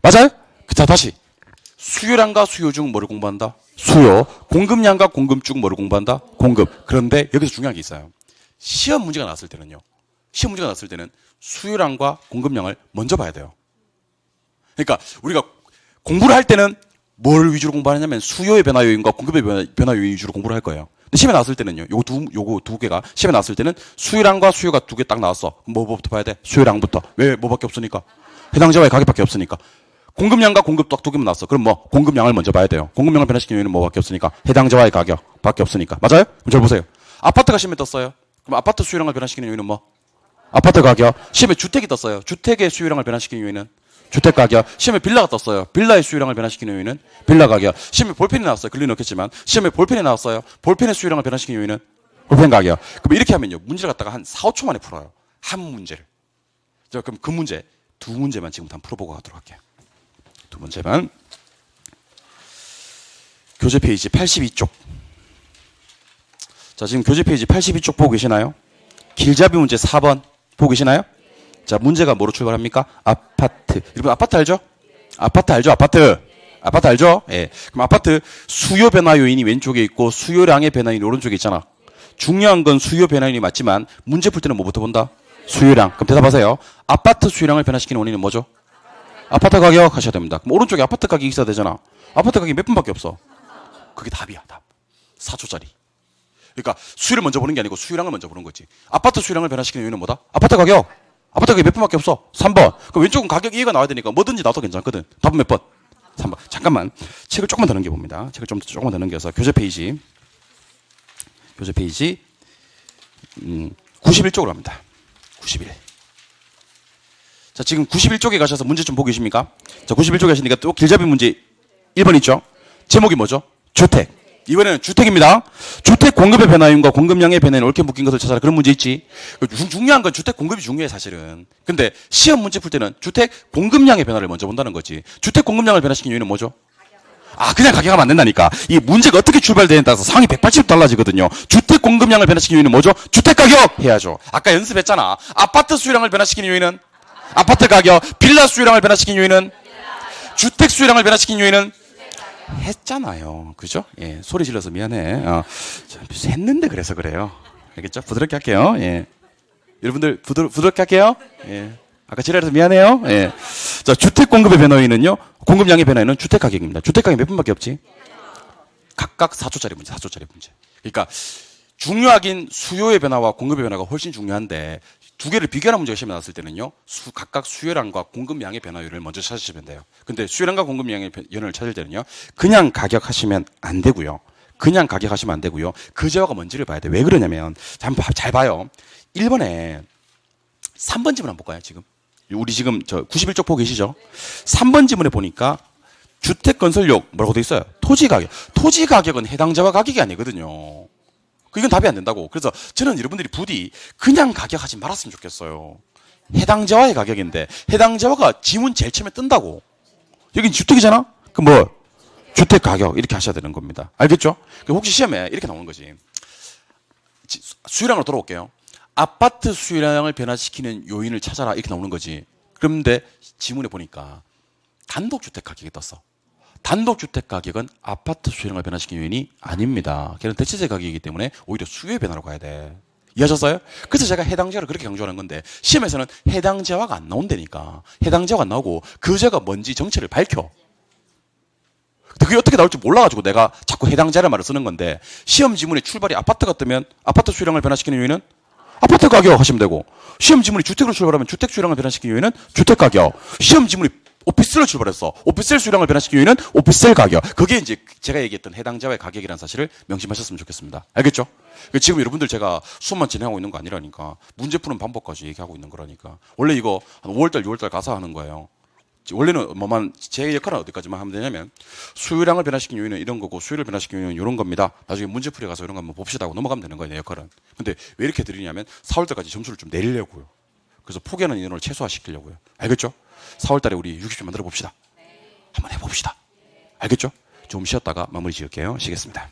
맞아요? 자, 다시. 수요량과 수요 중 뭐를 공부한다? 수요. 공급량과 공급 중 뭐를 공부한다? 공급. 그런데 여기서 중요한 게 있어요. 시험 문제가 나왔을 때는요, 시험 문제가 났을 때는 수요량과 공급량을 먼저 봐야 돼요. 그러니까 우리가 공부를 할 때는 뭘 위주로 공부하냐면 수요의 변화 요인과 공급의 변화 요인 위주로 공부를 할 거예요. 근데 시험에 나왔을 때는요, 요거 두 개가 시험에 나왔을 때는 수요량과 수요가 두 개 딱 나왔어. 뭐부터 봐야 돼? 수요량부터. 왜? 뭐밖에 없으니까. 해당자와의 가격밖에 없으니까. 공급량과 공급 딱 두 개만 나왔어. 그럼 뭐 공급량을 먼저 봐야 돼요. 공급량을 변화시키는 요인은 뭐밖에 없으니까. 해당자와의 가격밖에 없으니까. 맞아요? 그럼 잘 보세요. 아파트가 시험에 떴어요. 그럼 아파트 수요량을 변화시키는 요인은 뭐? 아파트 가격. 시험에 주택이 떴어요. 주택의 수요량을 변화시키는 요인은 주택 가격. 시험에 빌라가 떴어요. 빌라의 수요량을 변화시키는 요인은 빌라 가격. 시험에 볼펜이 나왔어요. 글리 넣겠지만 시험에 볼펜이 나왔어요. 볼펜의 수요량을 변화시키는 요인은 볼펜 가격. 그럼 이렇게 하면요, 문제를 갖다가 한 4, 5초 만에 풀어요. 한 문제를. 자, 그럼 그 문제 두 문제만 지금부터 한번 풀어보고 가도록 할게요. 두 문제만. 교재 페이지 82쪽. 자, 지금 교재 페이지 82쪽 보고 계시나요? 길잡이 문제 4번 보고 계시나요? 자, 문제가 뭐로 출발합니까? 아파트. 여러분 아파트 알죠? 아파트 알죠? 아파트. 아파트 알죠? 예. 그럼 아파트 수요 변화 요인이 왼쪽에 있고 수요량의 변화 요인이 오른쪽에 있잖아. 중요한 건 수요 변화 요인이 맞지만 문제 풀 때는 뭐부터 본다? 수요량. 그럼 대답하세요. 아파트 수요량을 변화시키는 원인은 뭐죠? 아파트 가격 하셔야 됩니다. 그럼 오른쪽에 아파트 가격이 있어야 되잖아. 아파트 가격이 몇 분밖에 없어. 그게 답이야, 답. 4초짜리. 그러니까 수요를 먼저 보는 게 아니고 수요량을 먼저 보는 거지. 아파트 수요량을 변화시키는 이유는 뭐다? 아파트 가격. 아파트 가격이 몇 분밖에 없어. 3번. 그럼 왼쪽은 가격 이해가 나와야 되니까 뭐든지 나도 괜찮거든. 답은 몇 번? 3번. 잠깐만. 책을 조금만 더 넘겨봅니다. 책을 조금만 더 넘겨서 교재 페이지 91쪽으로 합니다. 91. 자, 지금 91쪽에 가셔서 문제 좀 보고 계십니까? 자, 91쪽에 가시니까 또 길잡이 문제 1번 있죠? 제목이 뭐죠? 주택. 이번에는 주택입니다. 주택 공급의 변화율과 공급량의 변화율이 옳게 묶인 것을 찾아라. 그런 문제 있지. 중요한 건 주택 공급이 중요해, 사실은. 근데 시험 문제 풀 때는 주택 공급량의 변화를 먼저 본다는 거지. 주택 공급량을 변화시킨 이유는 뭐죠? 그냥 가격하면 안 된다니까. 이 문제가 어떻게 출발되느냐에 따라서 상황이 180도 달라지거든요. 주택 공급량을 변화시키는 이유는 뭐죠? 주택 가격 해야죠. 아까 연습했잖아. 아파트 수요량을 변화시키는 이유는 아파트 가격. 빌라 수요량을 변화시키는 이유는 주택 수요량을 변화시키는 이유는 했잖아요. 그죠? 예, 소리 질러서 미안해. 했는데 그래서 그래요. 알겠죠? 부드럽게 할게요. 예. 여러분들 부드럽게 할게요. 예. 아까 지랄해서 미안해요. 예. 자, 주택 공급의 변화율은요. 공급량의 변화율은 주택 가격입니다. 주택 가격이 몇 분밖에 없지? 각각 4초짜리 문제, 4초짜리 문제. 그러니까 중요하긴 수요의 변화와 공급의 변화가 훨씬 중요한데 두 개를 비교하는 문제가 시험에 나왔을 때는요. 각각 수요량과 공급량의 변화율을 먼저 찾으시면 돼요. 근데 수요량과 공급량의 변화를 찾을 때는요. 그냥 가격하시면 안 되고요. 그냥 가격하시면 안 되고요. 그 재화가 뭔지를 봐야 돼요. 왜 그러냐면 잘 봐요. 1번에 3번 지문 한번 볼까요, 지금? 우리 지금 저 91쪽 보고 계시죠? 3번 지문에 보니까 주택 건설료 뭐라고 돼 있어요? 토지 가격. 토지 가격은 해당 재화 가격이 아니거든요. 이건 답이 안 된다고. 그래서 저는 여러분들이 부디 그냥 가격하지 말았으면 좋겠어요. 해당 재화의 가격인데 해당 재화가 지문 제일 처음에 뜬다고. 여긴 주택이잖아? 그럼 뭐 주택 가격 이렇게 하셔야 되는 겁니다. 알겠죠? 혹시 시험에 이렇게 나오는 거지. 수요량으로 돌아올게요. 아파트 수요량을 변화시키는 요인을 찾아라 이렇게 나오는 거지. 그런데 지문에 보니까 단독주택 가격이 떴어. 단독주택 가격은 아파트 수요량을 변화시키는 요인이 아닙니다. 걔는 대체재 가격이기 때문에 오히려 수요의 변화로 가야 돼. 이해하셨어요? 그래서 제가 해당 재화를 그렇게 강조하는 건데 시험에서는 해당 재화가 안 나온다니까. 해당 재화가 안 나오고 그 재화가 뭔지 정체를 밝혀. 그게 어떻게 나올지 몰라가지고 내가 자꾸 해당 재화를 말을 쓰는 건데 시험 지문의 출발이 아파트가 뜨면 아파트 수요량을 변화시키는 요인은 아파트 가격 하시면 되고 시험 지문이 주택으로 출발하면 주택 수요량을 변화시키는 요인은 주택 가격. 시험 지문이 오피스로 출발했어. 오피스텔 수요량을 변화시키는 요인은 오피스텔 가격. 그게 이제 제가 얘기했던 해당 재화의 가격이라는 사실을 명심하셨으면 좋겠습니다. 알겠죠? 지금 여러분들 제가 수업만 진행하고 있는 거 아니라니까. 문제 푸는 방법까지 얘기하고 있는 거라니까. 원래 이거 한 5월달, 6월달 가서 하는 거예요. 원래는 제 역할은 어디까지만 하면 되냐면 수요량을 변화시키는 요인은 이런 거고 수요를 변화시키는 요인은 이런 겁니다. 나중에 문제풀이에 가서 이런 거 한번 봅시다 하고 넘어가면 되는 거예요, 내 역할은. 근데 왜 이렇게 드리냐면 4월달까지 점수를 좀 내리려고요. 그래서 포기하는 인원을 최소화시키려고요. 알겠죠? 4월달에 우리 60점 만들어 봅시다. 한번 해봅시다. 알겠죠? 좀 쉬었다가 마무리 지을게요. 쉬겠습니다.